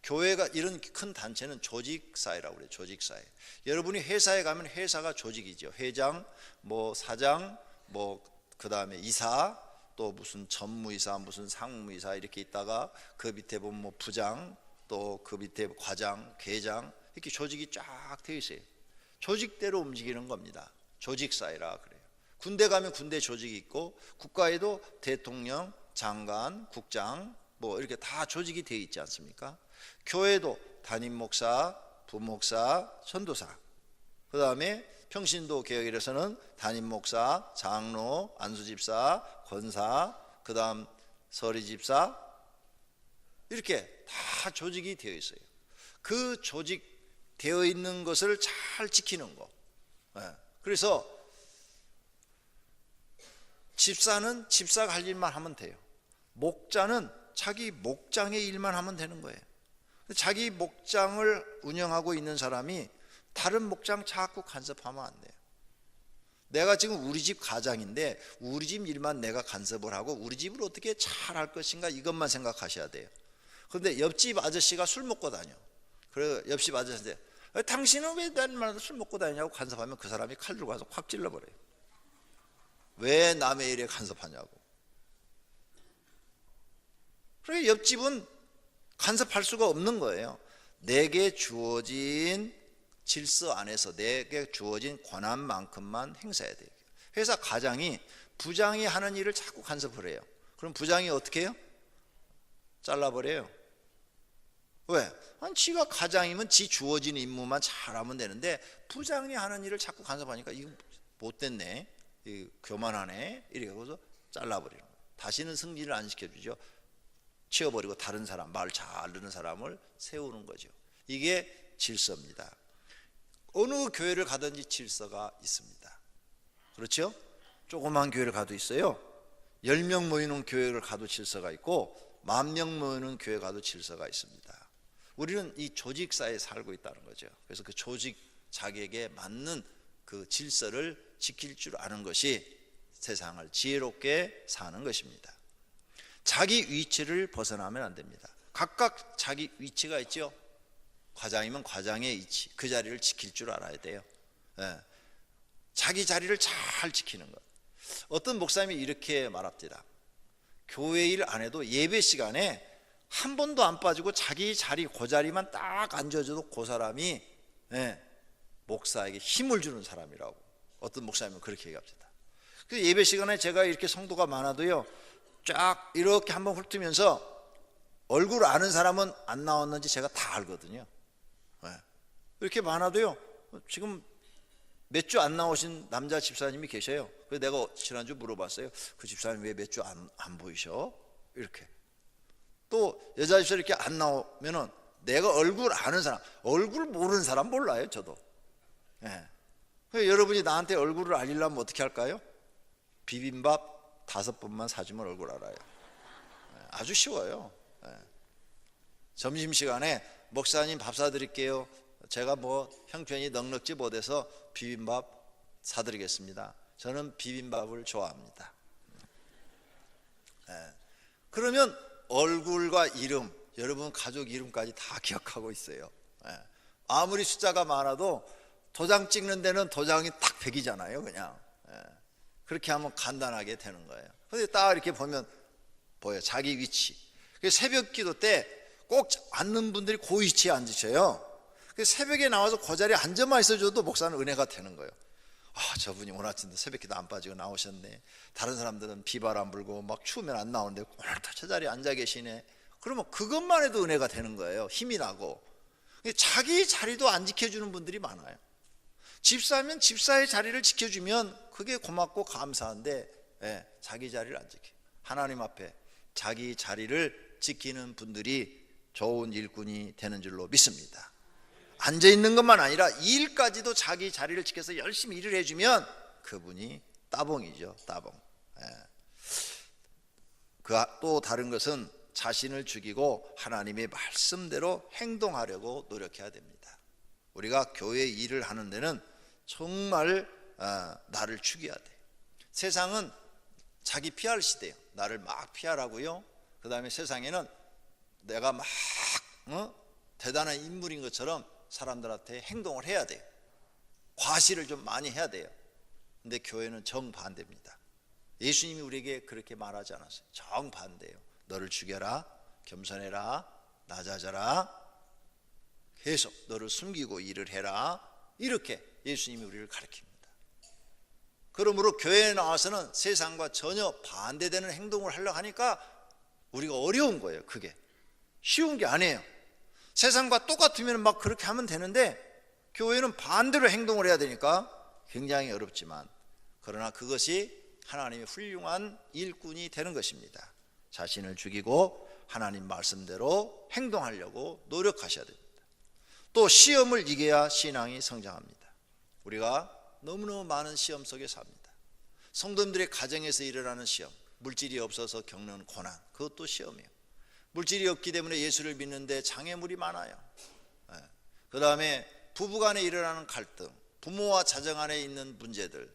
교회가 이런 큰 단체는 조직사회라고 그래요. 조직사회. 여러분이 회사에 가면 회사가 조직이죠. 회장, 뭐 사장, 뭐 그 다음에 이사, 또 무슨 전무이사, 무슨 상무이사 이렇게 있다가 그 밑에 보면 뭐 부장, 또 그 밑에 과장, 계장 이렇게 조직이 쫙 되어 있어요. 조직대로 움직이는 겁니다. 조직사회라 그래요. 군대 가면 군대 조직이 있고 국가에도 대통령, 장관, 국장 뭐 이렇게 다 조직이 되어 있지 않습니까? 교회도 담임 목사, 부목사, 전도사, 그 다음에 평신도 개혁일에서는 담임 목사, 장로, 안수집사, 권사, 그 다음 서리집사 이렇게 다 조직이 되어 있어요. 그 조직 되어 있는 것을 잘 지키는 거. 그래서 집사는 집사가 할 일만 하면 돼요. 목자는 자기 목장의 일만 하면 되는 거예요. 자기 목장을 운영하고 있는 사람이 다른 목장 자꾸 간섭하면 안 돼요. 내가 지금 우리 집 가장인데 우리 집 일만 내가 간섭을 하고 우리 집을 어떻게 잘 할 것인가 이것만 생각하셔야 돼요. 그런데 옆집 아저씨가 술 먹고 다녀. 그래서 옆집 아저씨한테 당신은 왜 날마다 술 먹고 다니냐고 간섭하면 그 사람이 칼 들고 가서 확 찔러버려요. 왜 남의 일에 간섭하냐고. 그래서 옆집은 간섭할 수가 없는 거예요. 내게 주어진 질서 안에서 내게 주어진 권한만큼만 행사해야 돼요. 회사 가장이 부장이 하는 일을 자꾸 간섭을 해요. 그럼 부장이 어떻게 해요? 잘라버려요. 왜? 아니 지가 가장이면 지 주어진 임무만 잘하면 되는데 부장이 하는 일을 자꾸 간섭하니까 이거 못됐네, 이거 교만하네 이래서 잘라버리는 거예요. 다시는 승진을 안 시켜주죠. 치워버리고 다른 사람, 말 잘 듣는 사람을 세우는 거죠. 이게 질서입니다. 어느 교회를 가든지 질서가 있습니다. 그렇죠? 조그만 교회를 가도 있어요. 10명 모이는 교회를 가도 질서가 있고 10,000명 모이는 교회 가도 질서가 있습니다. 우리는 이 조직사회에 살고 있다는 거죠. 그래서 그 조직 자격에 맞는 그 질서를 지킬 줄 아는 것이 세상을 지혜롭게 사는 것입니다. 자기 위치를 벗어나면 안 됩니다. 각각 자기 위치가 있죠. 과장이면 과장의 위치, 그 자리를 지킬 줄 알아야 돼요. 자기 자리를 잘 지키는 것. 어떤 목사님이 이렇게 말합니다. 교회 일 안 해도 예배 시간에 한 번도 안 빠지고 자기 자리 그 자리만 딱 앉아줘도 그 사람이 목사에게 힘을 주는 사람이라고 어떤 목사님은 그렇게 얘기합니다. 그 예배 시간에 제가 이렇게 성도가 많아도요, 쫙 이렇게 한번 훑으면서 얼굴 아는 사람은 안 나왔는지 제가 다 알거든요. 이렇게 많아도요, 지금 몇 주 안 나오신 남자 집사님이 계셔요. 그래서 내가 지난주 물어봤어요. 그 집사님 왜 몇 주 안 보이셔? 이렇게. 또 여자 집사 이렇게 안 나오면은 내가 얼굴 아는 사람, 얼굴 모르는 사람 몰라요, 저도. 그래서 여러분이 나한테 얼굴을 알리려면 어떻게 할까요? 비빔밥 5번만 사주면 얼굴 알아요. 아주 쉬워요. 점심시간에 목사님 밥 사드릴게요. 제가 뭐 형편이 넉넉지 못해서 비빔밥 사드리겠습니다. 저는 비빔밥을 좋아합니다. 그러면 얼굴과 이름, 여러분 가족 이름까지 다 기억하고 있어요. 아무리 숫자가 많아도 도장 찍는 데는 도장이 딱 100이잖아요, 그냥. 그렇게 하면 간단하게 되는 거예요. 근데 딱 이렇게 보면 보여요, 자기 위치. 새벽 기도 때 꼭 앉는 분들이 그 위치에 앉으셔요. 새벽에 나와서 그 자리에 앉아만 있어줘도 목사는 은혜가 되는 거예요. 저분이 오늘 아침도 새벽 기도 안 빠지고 나오셨네. 다른 사람들은 비바람 불고 막 추우면 안 나오는데 오늘도 저 자리에 앉아 계시네. 그러면 그것만 해도 은혜가 되는 거예요. 힘이 나고. 자기 자리도 안 지켜주는 분들이 많아요. 집사면 집사의 자리를 지켜주면 그게 고맙고 감사한데, 자기 자리를 안 지켜요. 하나님 앞에 자기 자리를 지키는 분들이 좋은 일꾼이 되는 줄로 믿습니다. 앉아있는 것만 아니라 일까지도 자기 자리를 지켜서 열심히 일을 해주면 그분이 따봉이죠, 따봉. 또 다른 것은 자신을 죽이고 하나님의 말씀대로 행동하려고 노력해야 됩니다. 우리가 교회 일을 하는 데는 정말 나를 죽여야 돼. 세상은 자기 PR 시대예요. 나를 막 PR하고요. 그 다음에 세상에는 내가 막 대단한 인물인 것처럼 사람들한테 행동을 해야 돼요. 과시를 좀 많이 해야 돼요. 근데 교회는 정반대입니다. 예수님이 우리에게 그렇게 말하지 않았어요. 정반대예요. 너를 죽여라, 겸손해라, 낮아져라, 계속 너를 숨기고 일을 해라, 이렇게 예수님이 우리를 가르칩니다. 그러므로 교회에 나와서는 세상과 전혀 반대되는 행동을 하려고 하니까 우리가 어려운 거예요. 그게 쉬운 게 아니에요. 세상과 똑같으면 막 그렇게 하면 되는데 교회는 반대로 행동을 해야 되니까 굉장히 어렵지만, 그러나 그것이 하나님의 훌륭한 일꾼이 되는 것입니다. 자신을 죽이고 하나님 말씀대로 행동하려고 노력하셔야 됩니다. 또 시험을 이겨야 신앙이 성장합니다. 우리가 너무너무 많은 시험 속에 삽니다. 성도님들의 가정에서 일어나는 시험, 물질이 없어서 겪는 고난, 그것도 시험이에요. 물질이 없기 때문에 예수를 믿는데 장애물이 많아요. 그 다음에 부부간에 일어나는 갈등, 부모와 자정 안에 있는 문제들,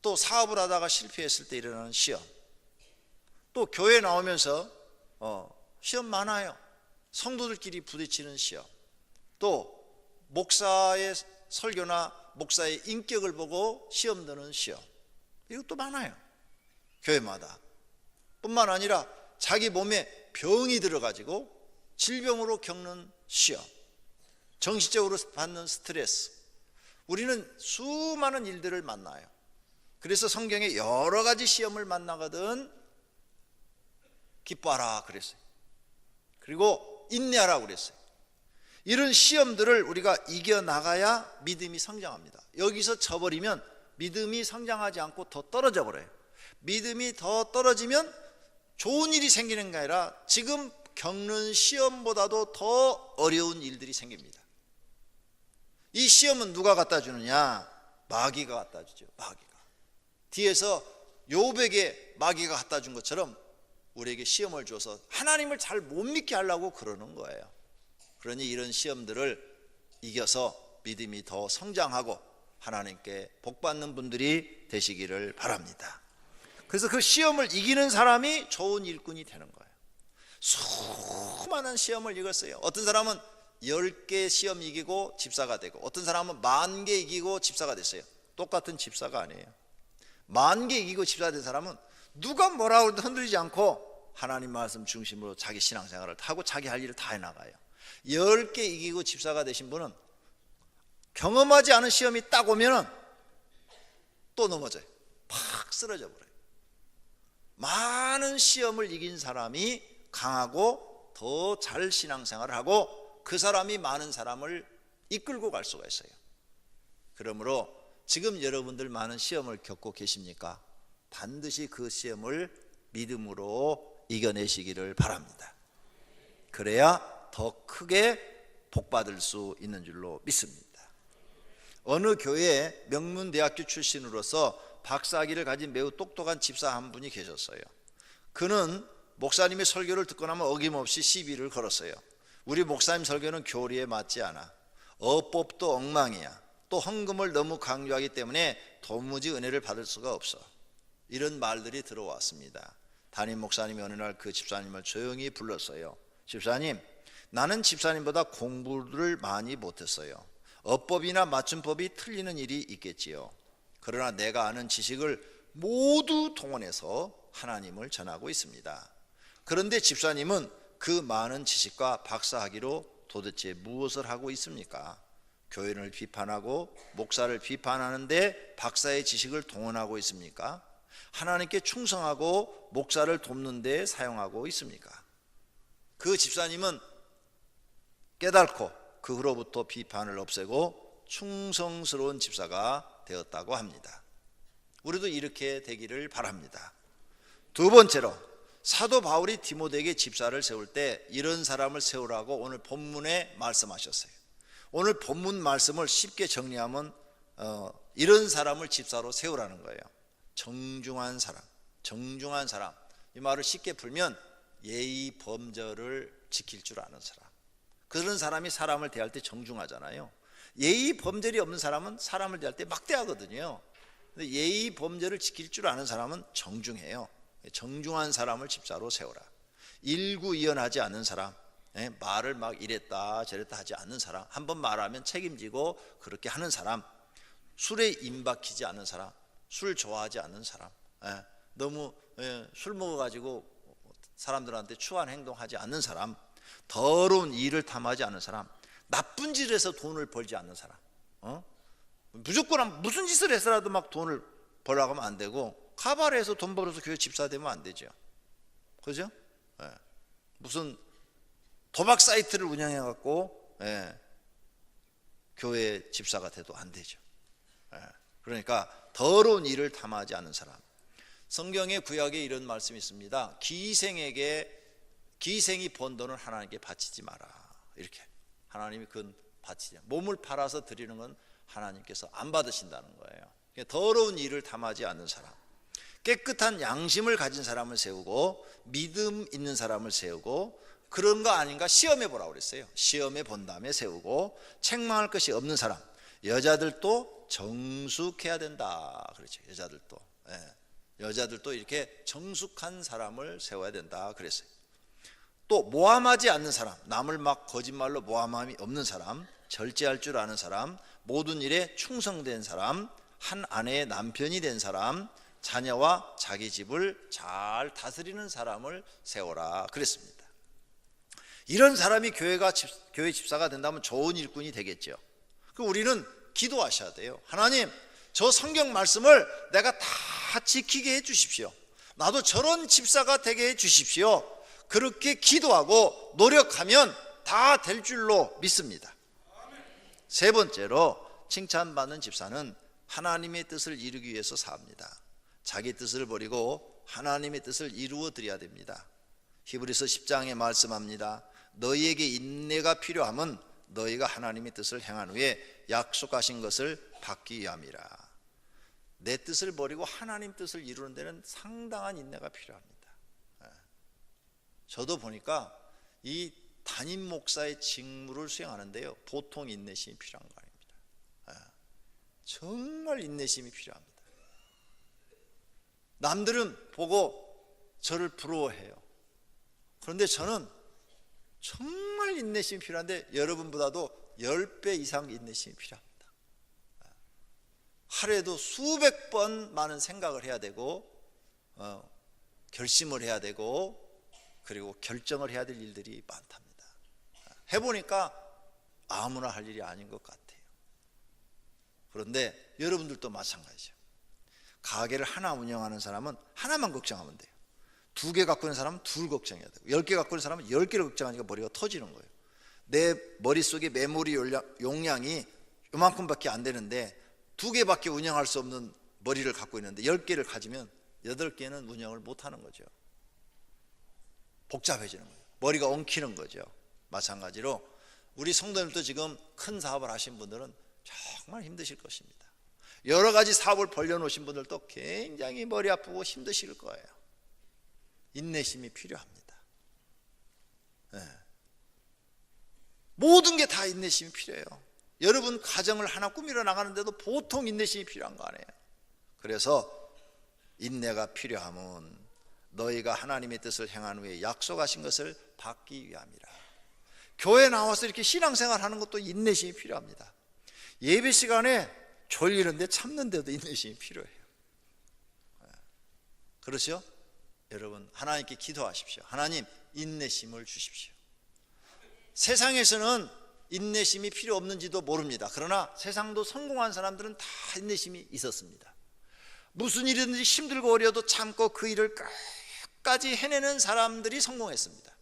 또 사업을 하다가 실패했을 때 일어나는 시험, 또 교회 나오면서 시험 많아요. 성도들끼리 부딪히는 시험, 또 목사의 설교나 목사의 인격을 보고 시험 드는 시험, 이것도 많아요. 교회마다. 뿐만 아니라 자기 몸에 병이 들어가지고 질병으로 겪는 시험, 정신적으로 받는 스트레스, 우리는 수많은 일들을 만나요. 그래서 성경에 여러 가지 시험을 만나거든 기뻐하라 그랬어요. 그리고 인내하라 그랬어요. 이런 시험들을 우리가 이겨나가야 믿음이 성장합니다. 여기서 져버리면 믿음이 성장하지 않고 더 떨어져 버려요. 믿음이 더 떨어지면 좋은 일이 생기는 게 아니라 지금 겪는 시험보다도 더 어려운 일들이 생깁니다. 이 시험은 누가 갖다 주느냐? 마귀가 갖다 주죠. 마귀가. 뒤에서 욥에게 마귀가 갖다 준 것처럼 우리에게 시험을 줘서 하나님을 잘 못 믿게 하려고 그러는 거예요. 그러니 이런 시험들을 이겨서 믿음이 더 성장하고 하나님께 복받는 분들이 되시기를 바랍니다. 그래서 그 시험을 이기는 사람이 좋은 일꾼이 되는 거예요. 수많은 시험을 이겼어요. 어떤 사람은 10개 시험 이기고 집사가 되고, 어떤 사람은 10,000개 이기고 집사가 됐어요. 똑같은 집사가 아니에요. 10,000개 이기고 집사가 된 사람은 누가 뭐라고 해도 흔들리지 않고 하나님 말씀 중심으로 자기 신앙생활을 하고 자기 할 일을 다 해나가요. 10개 이기고 집사가 되신 분은 경험하지 않은 시험이 딱 오면은 또 넘어져요. 팍 쓰러져 버려요. 많은 시험을 이긴 사람이 강하고 더 잘 신앙생활을 하고 그 사람이 많은 사람을 이끌고 갈 수가 있어요. 그러므로 지금 여러분들 많은 시험을 겪고 계십니까? 반드시 그 시험을 믿음으로 이겨내시기를 바랍니다. 그래야 더 크게 복받을 수 있는 줄로 믿습니다. 어느 교회에 명문대학교 출신으로서 박사학위를 가진 매우 똑똑한 집사 한 분이 계셨어요. 그는 목사님의 설교를 듣고 나면 어김없이 시비를 걸었어요. 우리 목사님 설교는 교리에 맞지 않아. 어법도 엉망이야. 또 헌금을 너무 강조하기 때문에 도무지 은혜를 받을 수가 없어. 이런 말들이 들어왔습니다. 담임 목사님이 어느 날 그 집사님을 조용히 불렀어요. 집사님, 나는 집사님보다 공부를 많이 못했어요. 어법이나 맞춤법이 틀리는 일이 있겠지요. 그러나 내가 아는 지식을 모두 동원해서 하나님을 전하고 있습니다. 그런데 집사님은 그 많은 지식과 박사학위로 도대체 무엇을 하고 있습니까? 교회를 비판하고 목사를 비판하는데 박사의 지식을 동원하고 있습니까? 하나님께 충성하고 목사를 돕는 데 사용하고 있습니까? 그 집사님은 깨닫고 그 후로부터 비판을 없애고 충성스러운 집사가 되었다고 합니다. 우리도 이렇게 되기를 바랍니다. 두 번째로, 사도 바울이 디모데에게 집사를 세울 때 이런 사람을 세우라고 오늘 본문에 말씀하셨어요. 오늘 본문 말씀을 쉽게 정리하면 이런 사람을 집사로 세우라는 거예요. 정중한 사람, 정중한 사람. 이 말을 쉽게 풀면 예의 범절을 지킬 줄 아는 사람. 그런 사람이 사람을 대할 때 정중하잖아요. 예의 범절이 없는 사람은 사람을 대할 때 막대하거든요. 근데 예의 범절을 지킬 줄 아는 사람은 정중해요. 정중한 사람을 집사로 세우라. 일구이연하지 않는 사람, 말을 막 이랬다 저랬다 하지 않는 사람, 한번 말하면 책임지고 그렇게 하는 사람, 술에 임박히지 않는 사람, 술 좋아하지 않는 사람, 너무 술 먹어가지고 사람들한테 추한 행동하지 않는 사람, 더러운 일을 탐하지 않는 사람, 나쁜 짓을 해서 돈을 벌지 않는 사람, 무조건 무슨 짓을 해서라도 막 돈을 벌려고 하면 안 되고, 카바레에서 돈 벌어서 교회 집사 되면 안 되죠. 그죠? 무슨 도박 사이트를 운영해 갖고 교회 집사가 돼도 안 되죠. 그러니까 더러운 일을 탐하지 않는 사람. 성경의 구약에 이런 말씀이 있습니다. 기생이 번 돈을 하나님께 바치지 마라. 이렇게 하나님이 그건 바치지, 몸을 팔아서 드리는 건 하나님께서 안 받으신다는 거예요. 더러운 일을 탐하지 않는 사람, 깨끗한 양심을 가진 사람을 세우고 믿음 있는 사람을 세우고, 그런 거 아닌가 시험해 보라고 그랬어요. 시험해 본 다음에 세우고, 책망할 것이 없는 사람, 여자들도 정숙해야 된다 그렇죠. 여자들도 이렇게 정숙한 사람을 세워야 된다 그랬어요. 또 모함하지 않는 사람, 남을 막 거짓말로 모함함이 없는 사람, 절제할 줄 아는 사람, 모든 일에 충성된 사람, 한 아내의 남편이 된 사람, 자녀와 자기 집을 잘 다스리는 사람을 세워라 그랬습니다. 이런 사람이 교회 집사가 된다면 좋은 일꾼이 되겠죠. 그럼 우리는 기도하셔야 돼요. 하나님, 저 성경 말씀을 내가 다 지키게 해 주십시오. 나도 저런 집사가 되게 해 주십시오. 그렇게 기도하고 노력하면 다 될 줄로 믿습니다. 세 번째로, 칭찬받는 집사는 하나님의 뜻을 이루기 위해서 삽니다. 자기 뜻을 버리고 하나님의 뜻을 이루어 드려야 됩니다. 히브리서 10장에 말씀합니다. 너희에게 인내가 필요함은 너희가 하나님의 뜻을 행한 후에 약속하신 것을 받기 위함이라. 내 뜻을 버리고 하나님 뜻을 이루는 데는 상당한 인내가 필요합니다. 저도 보니까 이 담임 목사의 직무를 수행하는데요, 보통 인내심이 필요한 거 아닙니다. 정말 인내심이 필요합니다. 남들은 보고 저를 부러워해요. 그런데 저는 정말 인내심이 필요한데 여러분보다도 10배 이상 인내심이 필요합니다. 하루에도 수백 번 많은 생각을 해야 되고, 결심을 해야 되고, 그리고 결정을 해야 될 일들이 많답니다. 해보니까 아무나 할 일이 아닌 것 같아요. 그런데 여러분들도 마찬가지죠. 가게를 하나 운영하는 사람은 하나만 걱정하면 돼요. 2개 갖고 있는 사람은 2 걱정해야 되고 10개 갖고 있는 사람은 10개를 걱정하니까 머리가 터지는 거예요. 내 머릿속에 메모리 용량이 요만큼밖에 안 되는데 2개밖에 운영할 수 없는 머리를 갖고 있는데 10개를 가지면 8개는 운영을 못하는 거죠. 복잡해지는 거예요. 머리가 엉키는 거죠. 마찬가지로 우리 성도님도 지금 큰 사업을 하신 분들은 정말 힘드실 것입니다. 여러 가지 사업을 벌려놓으신 분들도 굉장히 머리 아프고 힘드실 거예요. 인내심이 필요합니다. 네. 모든 게 다 인내심이 필요해요. 여러분 가정을 하나 꾸미러 나가는데도 보통 인내심이 필요한 거 아니에요. 그래서 인내가 필요하면 너희가 하나님의 뜻을 행한 후에 약속하신 것을 받기 위함이라. 교회 나와서 이렇게 신앙생활 하는 것도 인내심이 필요합니다. 예배 시간에 졸리는데 참는데도 인내심이 필요해요. 그렇죠? 여러분 하나님께 기도하십시오. 하나님 인내심을 주십시오. 세상에서는 인내심이 필요 없는지도 모릅니다. 그러나 세상도 성공한 사람들은 다 인내심이 있었습니다. 무슨 일이든지 힘들고 어려도 참고 그 일을 끝까지 해내는 사람들이 성공했습니다.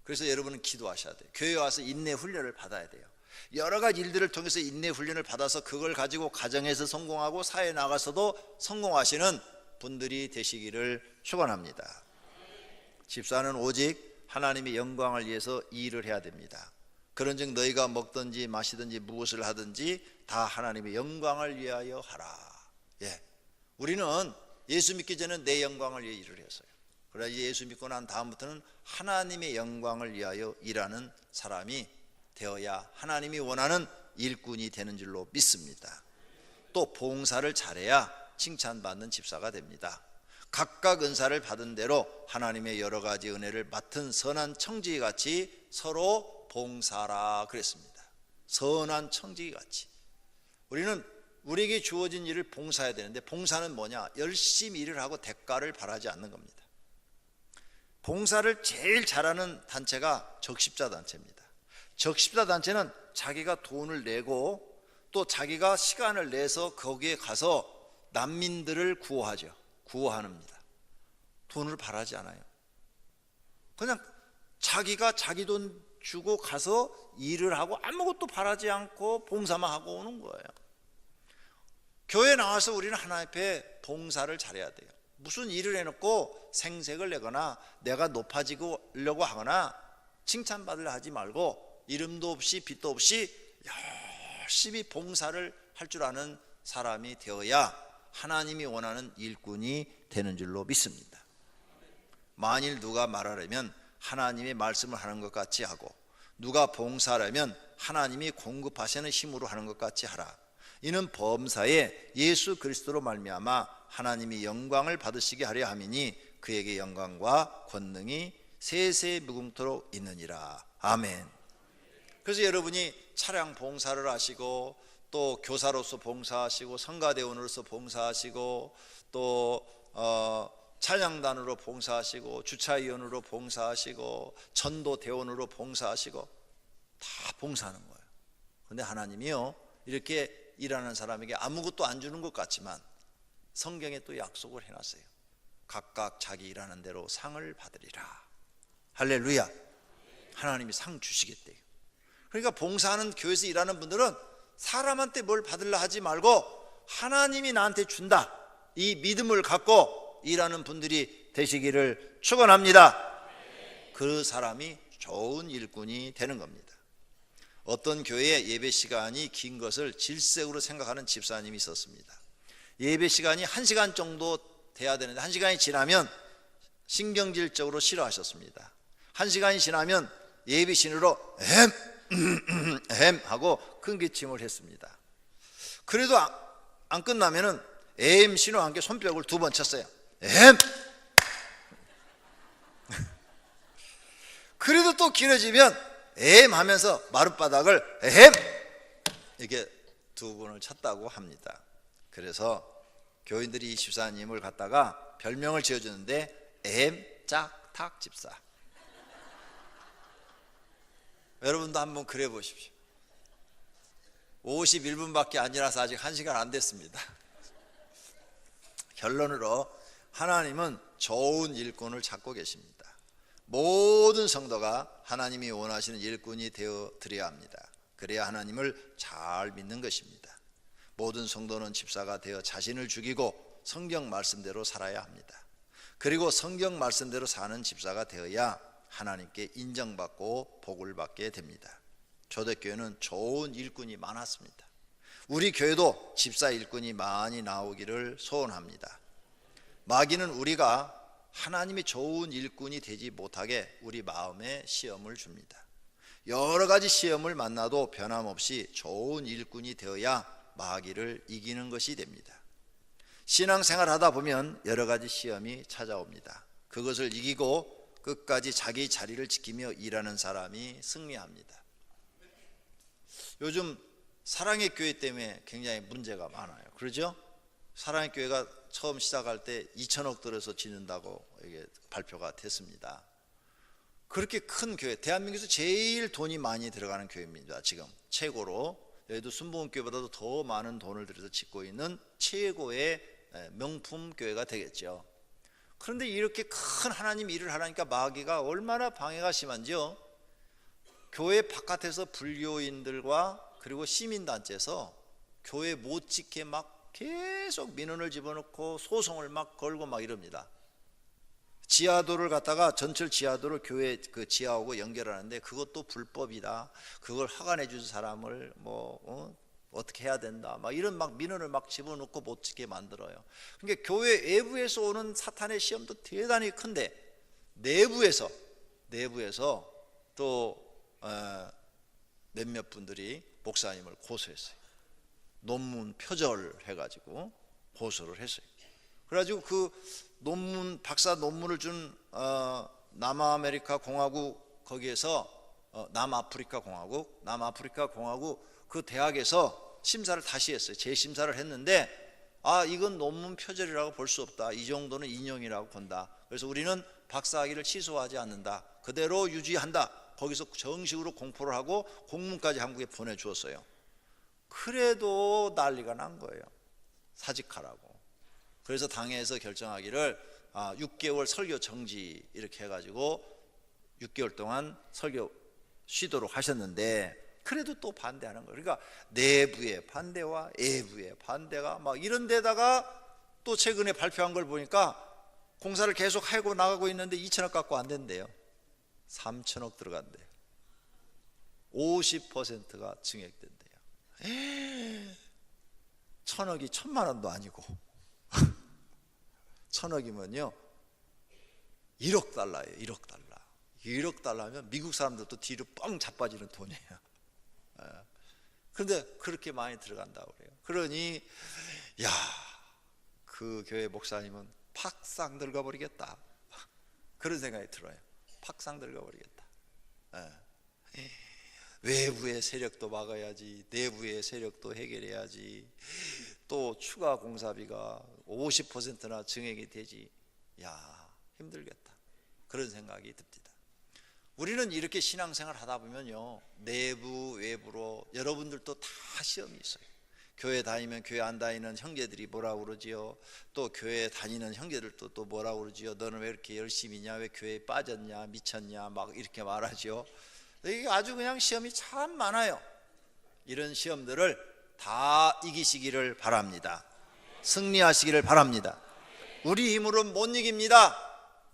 그래서 여러분은 기도하셔야 돼요. 교회에 와서 인내 훈련을 받아야 돼요. 여러 가지 일들을 통해서 인내 훈련을 받아서 그걸 가지고 가정에서 성공하고 사회에 나가서도 성공하시는 분들이 되시기를 축원합니다. 집사는 오직 하나님의 영광을 위해서 이 일을 해야 됩니다. 그런즉 너희가 먹든지 마시든지 무엇을 하든지 다 하나님의 영광을 위하여 하라. 예, 우리는 예수 믿기 전에 내 영광을 위해 일을 했어요. 그러나 예수 믿고 난 다음부터는 하나님의 영광을 위하여 일하는 사람이 되어야 하나님이 원하는 일꾼이 되는 줄로 믿습니다. 또 봉사를 잘해야 칭찬받는 집사가 됩니다. 각각 은사를 받은 대로 하나님의 여러 가지 은혜를 맡은 선한 청지기 같이 서로 봉사라 그랬습니다. 선한 청지기 같이. 우리에게 주어진 일을 봉사해야 되는데 봉사는 뭐냐? 열심히 일을 하고 대가를 바라지 않는 겁니다. 봉사를 제일 잘하는 단체가 적십자 단체입니다. 적십자 단체는 자기가 돈을 내고 또 자기가 시간을 내서 거기에 가서 난민들을 구호하죠. 구호합니다. 돈을 바라지 않아요. 그냥 자기가 자기 돈 주고 가서 일을 하고 아무것도 바라지 않고 봉사만 하고 오는 거예요. 교회 나와서 우리는 하나님 앞에 봉사를 잘해야 돼요. 무슨 일을 해놓고 생색을 내거나 내가 높아지려고 하거나 칭찬받으려 하지 말고 이름도 없이 빛도 없이 열심히 봉사를 할 줄 아는 사람이 되어야 하나님이 원하는 일꾼이 되는 줄로 믿습니다. 만일 누가 말하려면 하나님의 말씀을 하는 것 같이 하고 누가 봉사하려면 하나님이 공급하시는 힘으로 하는 것 같이 하라. 이는 범사에 예수 그리스도로 말미암아 하나님이 영광을 받으시게 하려 함이니 그에게 영광과 권능이 세세 무궁토록 있느니라. 아멘. 그래서 여러분이 차량 봉사를 하시고 또 교사로서 봉사하시고 성가대원으로서 봉사하시고 또 찬양단으로 봉사하시고 주차위원으로 봉사하시고 전도대원으로 봉사하시고 다 봉사하는 거예요. 그런데 하나님이요 이렇게 일하는 사람에게 아무것도 안 주는 것 같지만 성경에 또 약속을 해놨어요. 각각 자기 일하는 대로 상을 받으리라. 할렐루야. 하나님이 상 주시겠대요. 그러니까 봉사하는 교회에서 일하는 분들은 사람한테 뭘 받으려 하지 말고 하나님이 나한테 준다 이 믿음을 갖고 일하는 분들이 되시기를 축원합니다. 그 사람이 좋은 일꾼이 되는 겁니다. 어떤 교회에 예배 시간이 긴 것을 질색으로 생각하는 집사님이 있었습니다. 예배 시간이 1시간 정도 돼야 되는데 1시간이 지나면 신경질적으로 싫어하셨습니다. 1시간이 지나면 예비신으로 하고 큰 기침을 했습니다. 그래도 안 끝나면은 신호와 함께 손뼉을 2번 쳤어요. 그래도 또 길어지면 하면서 마룻바닥을 이렇게 2번을 쳤다고 합니다. 그래서 교인들이 이 집사님을 갖다가 별명을 지어주는데 짝탁 집사. 여러분도 한번 그래 보십시오. 51분밖에 안 지나서 아직 1시간 안 됐습니다. 결론으로 하나님은 좋은 일꾼을 찾고 계십니다. 모든 성도가 하나님이 원하시는 일꾼이 되어 드려야 합니다. 그래야 하나님을 잘 믿는 것입니다. 모든 성도는 집사가 되어 자신을 죽이고 성경 말씀대로 살아야 합니다. 그리고 성경 말씀대로 사는 집사가 되어야 하나님께 인정받고 복을 받게 됩니다. 초대교회는 좋은 일꾼이 많았습니다. 우리 교회도 집사 일꾼이 많이 나오기를 소원합니다. 마귀는 우리가 하나님이 좋은 일꾼이 되지 못하게 우리 마음에 시험을 줍니다. 여러 가지 시험을 만나도 변함없이 좋은 일꾼이 되어야 마귀를 이기는 것이 됩니다. 신앙생활 하다 보면 여러 가지 시험이 찾아옵니다. 그것을 이기고 끝까지 자기 자리를 지키며 일하는 사람이 승리합니다. 요즘 사랑의 교회 때문에 굉장히 문제가 많아요. 그러죠? 사랑의 교회가 처음 시작할 때 2천억 들어서 짓는다고 이게 발표가 됐습니다. 그렇게 큰 교회, 대한민국에서 제일 돈이 많이 들어가는 교회입니다. 지금 최고로. 여기도 순복음교회보다도 더 많은 돈을 들여서 짓고 있는 최고의 명품 교회가 되겠죠. 그런데 이렇게 큰 하나님 일을 하라니까 마귀가 얼마나 방해가 심한지요. 교회 바깥에서 불교인들과 그리고 시민단체에서 교회 못 짓게 막 계속 민원을 집어넣고 소송을 막 걸고 막 이럽니다. 지하도를 갖다가 전철 지하도를 교회 그 지하하고 연결하는데 그것도 불법이다. 그걸 허가내 준 사람을 어떻게 해야 된다. 막 이런 막 민원을 막 집어넣고 못 짓게 만들어요. 그러니까 교회 외부에서 오는 사탄의 시험도 대단히 큰데 내부에서 또 몇몇 분들이 목사님을 고소했어요. 논문 표절해가지고 고소를 했어요. 그래가지고 그 논문 박사 논문을 준 남아메리카 공화국 거기에서 남아프리카 공화국 그 대학에서 심사를 다시 했어요. 재심사를 했는데 이건 논문 표절이라고 볼 수 없다. 이 정도는 인용이라고 본다. 그래서 우리는 박사학위를 취소하지 않는다. 그대로 유지한다. 거기서 정식으로 공포를 하고 공문까지 한국에 보내주었어요. 그래도 난리가 난 거예요. 사직하라고. 그래서 당회에서 결정하기를 6개월 설교 정지 이렇게 해가지고 6개월 동안 설교 쉬도록 하셨는데 그래도 또 반대하는 거예요. 그러니까 내부의 반대와 외부의 반대가 막 이런 데다가 또 최근에 발표한 걸 보니까 공사를 계속 하고 나가고 있는데 2천억 갖고 안 된대요. 3천억 들어간대요. 50%가 증액된대요. 1,000억이 1,000만 원도 아니고 1,000억이면요 1억 달러예요. 1억 달러. 1억 달러면 미국 사람들도 뒤로 뻥 자빠지는 돈이에요. 그런데 그렇게 많이 들어간다고 그래요. 그러니 그 교회 목사님은 팍상 늙어버리겠다. 그런 생각이 들어요. 팍상 늙어버리겠다. 외부의 세력도 막아야지, 내부의 세력도 해결해야지, 또 추가 공사비가 50%나 증액이 되지. 힘들겠다. 그런 생각이 듭니다. 우리는 이렇게 신앙생활 하다 보면요, 내부 외부로 여러분들도 다 시험이 있어요. 교회 다니면 교회 안 다니는 형제들이 뭐라고 그러지요. 또 교회 다니는 형제들도 또 뭐라고 그러지요. 너는 왜 이렇게 열심히냐, 왜 교회에 빠졌냐, 미쳤냐, 막 이렇게 말하죠. 이게 아주 그냥 시험이 참 많아요. 이런 시험들을 다 이기시기를 바랍니다. 승리하시기를 바랍니다. 우리 힘으로는 못 이깁니다.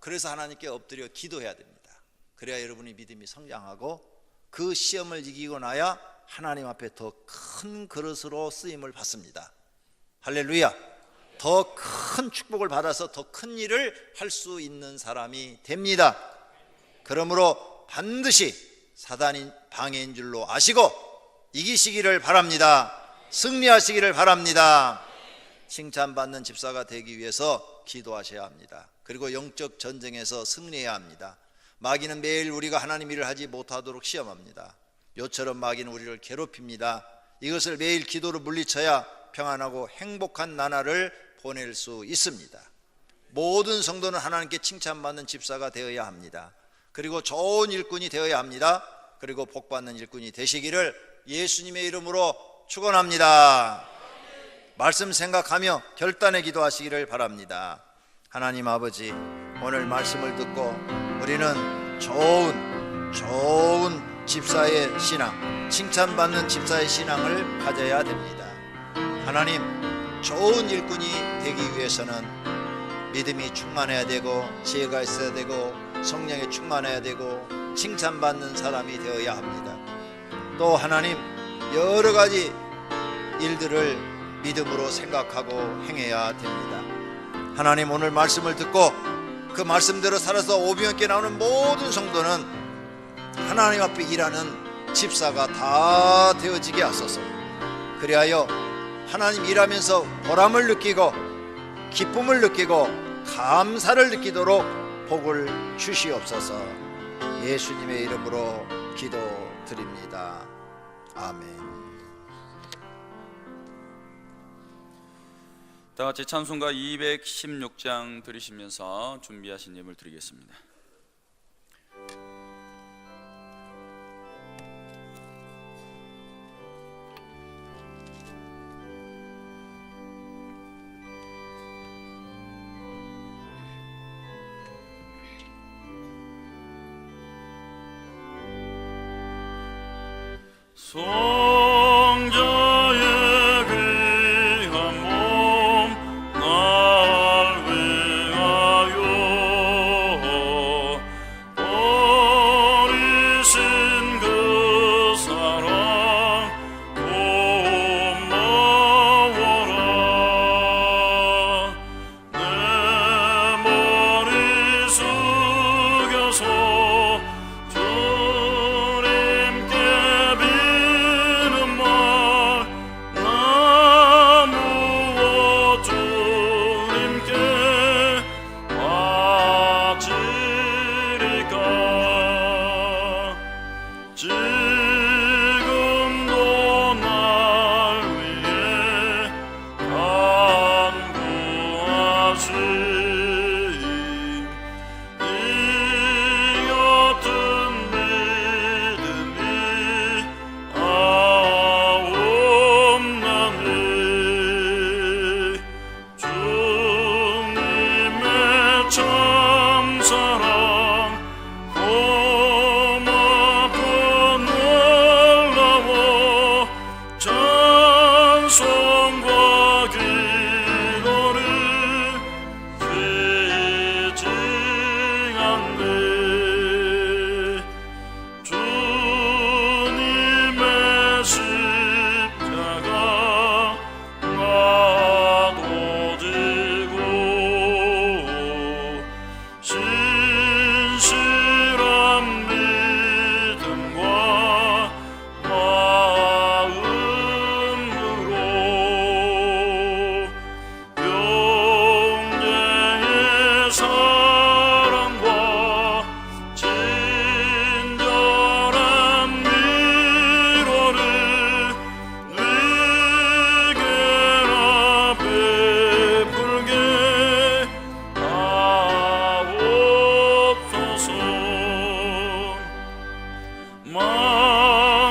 그래서 하나님께 엎드려 기도해야 됩니다. 그래야 여러분의 믿음이 성장하고 그 시험을 이기고 나야 하나님 앞에 더 큰 그릇으로 쓰임을 받습니다. 할렐루야. 더 큰 축복을 받아서 더 큰 일을 할 수 있는 사람이 됩니다. 그러므로 반드시 사단이 방해인 줄로 아시고 이기시기를 바랍니다. 승리하시기를 바랍니다. 칭찬받는 집사가 되기 위해서 기도하셔야 합니다. 그리고 영적 전쟁에서 승리해야 합니다. 마귀는 매일 우리가 하나님 일을 하지 못하도록 시험합니다. 요처럼 마귀는 우리를 괴롭힙니다. 이것을 매일 기도로 물리쳐야 평안하고 행복한 나날을 보낼 수 있습니다. 모든 성도는 하나님께 칭찬받는 집사가 되어야 합니다. 그리고 좋은 일꾼이 되어야 합니다. 그리고 복받는 일꾼이 되시기를 예수님의 이름으로 축원합니다. 말씀 생각하며 결단해 기도하시기를 바랍니다. 하나님 아버지, 오늘 말씀을 듣고 우리는 좋은 집사의 신앙, 칭찬받는 집사의 신앙을 가져야 됩니다. 하나님, 좋은 일꾼이 되기 위해서는 믿음이 충만해야 되고, 지혜가 있어야 되고, 성령에 충만해야 되고, 칭찬받는 사람이 되어야 합니다. 또 하나님, 여러 가지 일들을 믿음으로 생각하고 행해야 됩니다. 하나님, 오늘 말씀을 듣고 그 말씀대로 살아서 오병이께 나오는 모든 성도는 하나님 앞에 일하는 집사가 다 되어지게 하소서. 그리하여 하나님 일하면서 보람을 느끼고 기쁨을 느끼고 감사를 느끼도록 복을 주시옵소서. 예수님의 이름으로 기도드립니다. 아멘. 다 같이 찬송가 216장 들으시면서 준비하신 예물 드리겠습니다. 성자의 귀한 몸 날 위하여 버리신 그 사랑 고마워라. 내 머리 숙여서 주님께 비는 말 나 무엇 주님께 바치리까. 지금도 날 위해 간구하신 이 같은 믿음이 없나니 주님의 참사랑 고맙고 놀라워 찬송과 기도를 쉬지 않네. 주님의 십자가 나도 지고 신실한 믿음과 마음으로 영예의 사랑과 친절한 위로를 네게나 베풀게 하옵소서.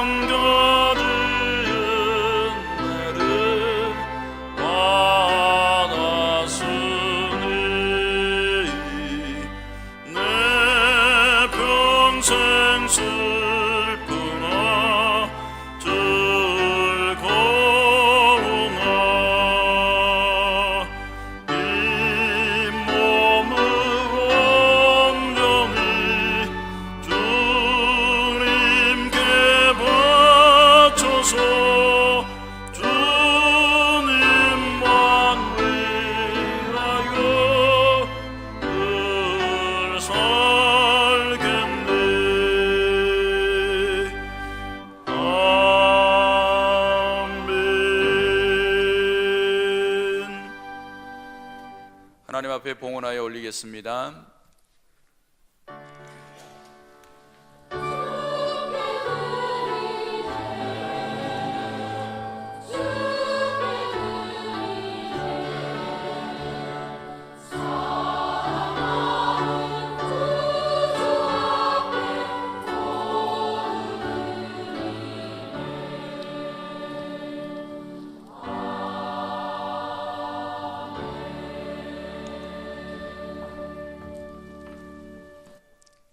망가진 은혜를 받았으니 내 평생 슬프나 즐거우나 이 몸을 온전히 주님께 바쳐서 주님만 위하여 늘 살겠네. 아멘. 하나님 앞에 봉헌하여 올리겠습니다.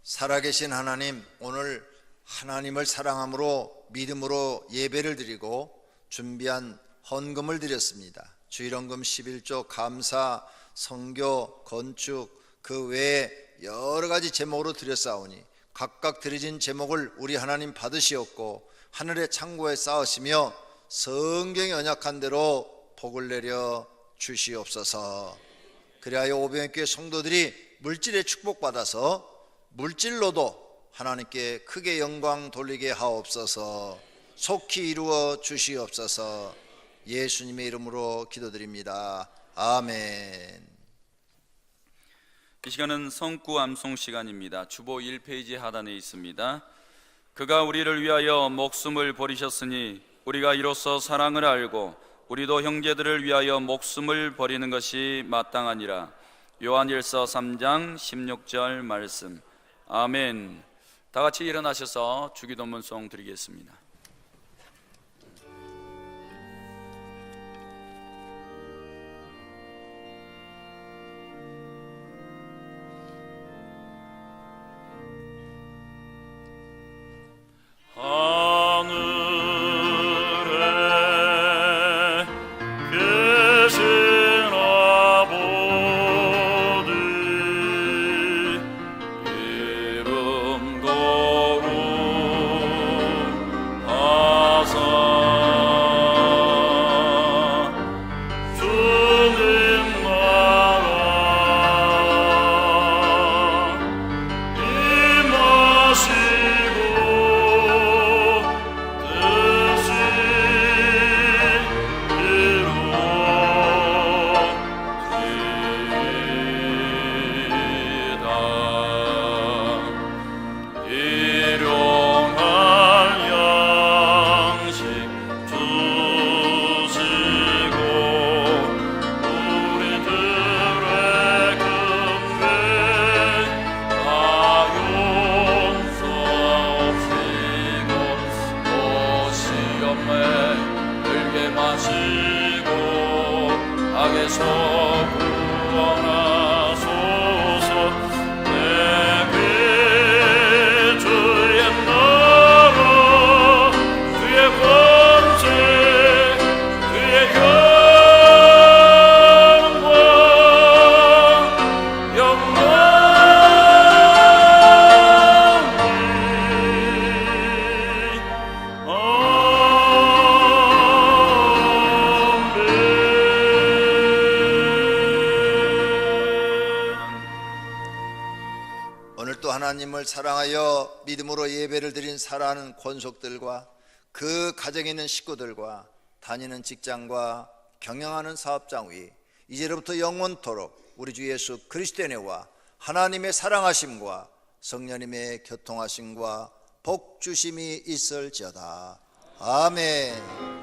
살아계신 하나님, 오늘 하나님을 사랑함으로 믿음으로 예배를 드리고 준비한 헌금을 드렸습니다. 주일헌금 11조, 감사, 선교, 건축, 그 외에 여러 가지 제목으로 드렸사오니 각각 드려진 제목을 우리 하나님 받으시옵고 하늘의 창고에 쌓으시며 성경에 언약한 대로 복을 내려 주시옵소서. 그리하여 오병이교회 성도들이 물질의 축복받아서 물질로도 하나님께 크게 영광 돌리게 하옵소서. 속히 이루어 주시옵소서. 예수님의 이름으로 기도드립니다. 아멘. 이 시간은 성구 암송 시간입니다. 주보 1페이지 하단에 있습니다. 그가 우리를 위하여 목숨을 버리셨으니 우리가 이로써 사랑을 알고 우리도 형제들을 위하여 목숨을 버리는 것이 마땅하니라. 요한일서 3장 16절 말씀. 아멘. 다 같이 일어나셔서 주기도문송 드리겠습니다. 하늘에 계신 아버지 이름 거룩하사 주님 나라 임하시고 뜻이 이루어지이다. 일용할 양식 주시고 우리들의 금배 다 용서하시고 또 시험에 들게 마시고 악에서 구원하소서. 내게 주의 나라 주의 권세 주의 오늘 또 하나님을 사랑하여 믿음으로 예배를 드린 사랑하는 권속들과 그 가정에 있는 식구들과 다니는 직장과 경영하는 사업장 위 이제로부터 영원토록 우리 주 예수 그리스도의 은혜와 하나님의 사랑하심과 성령님의 교통하심과 복주심이 있을지어다. 아멘.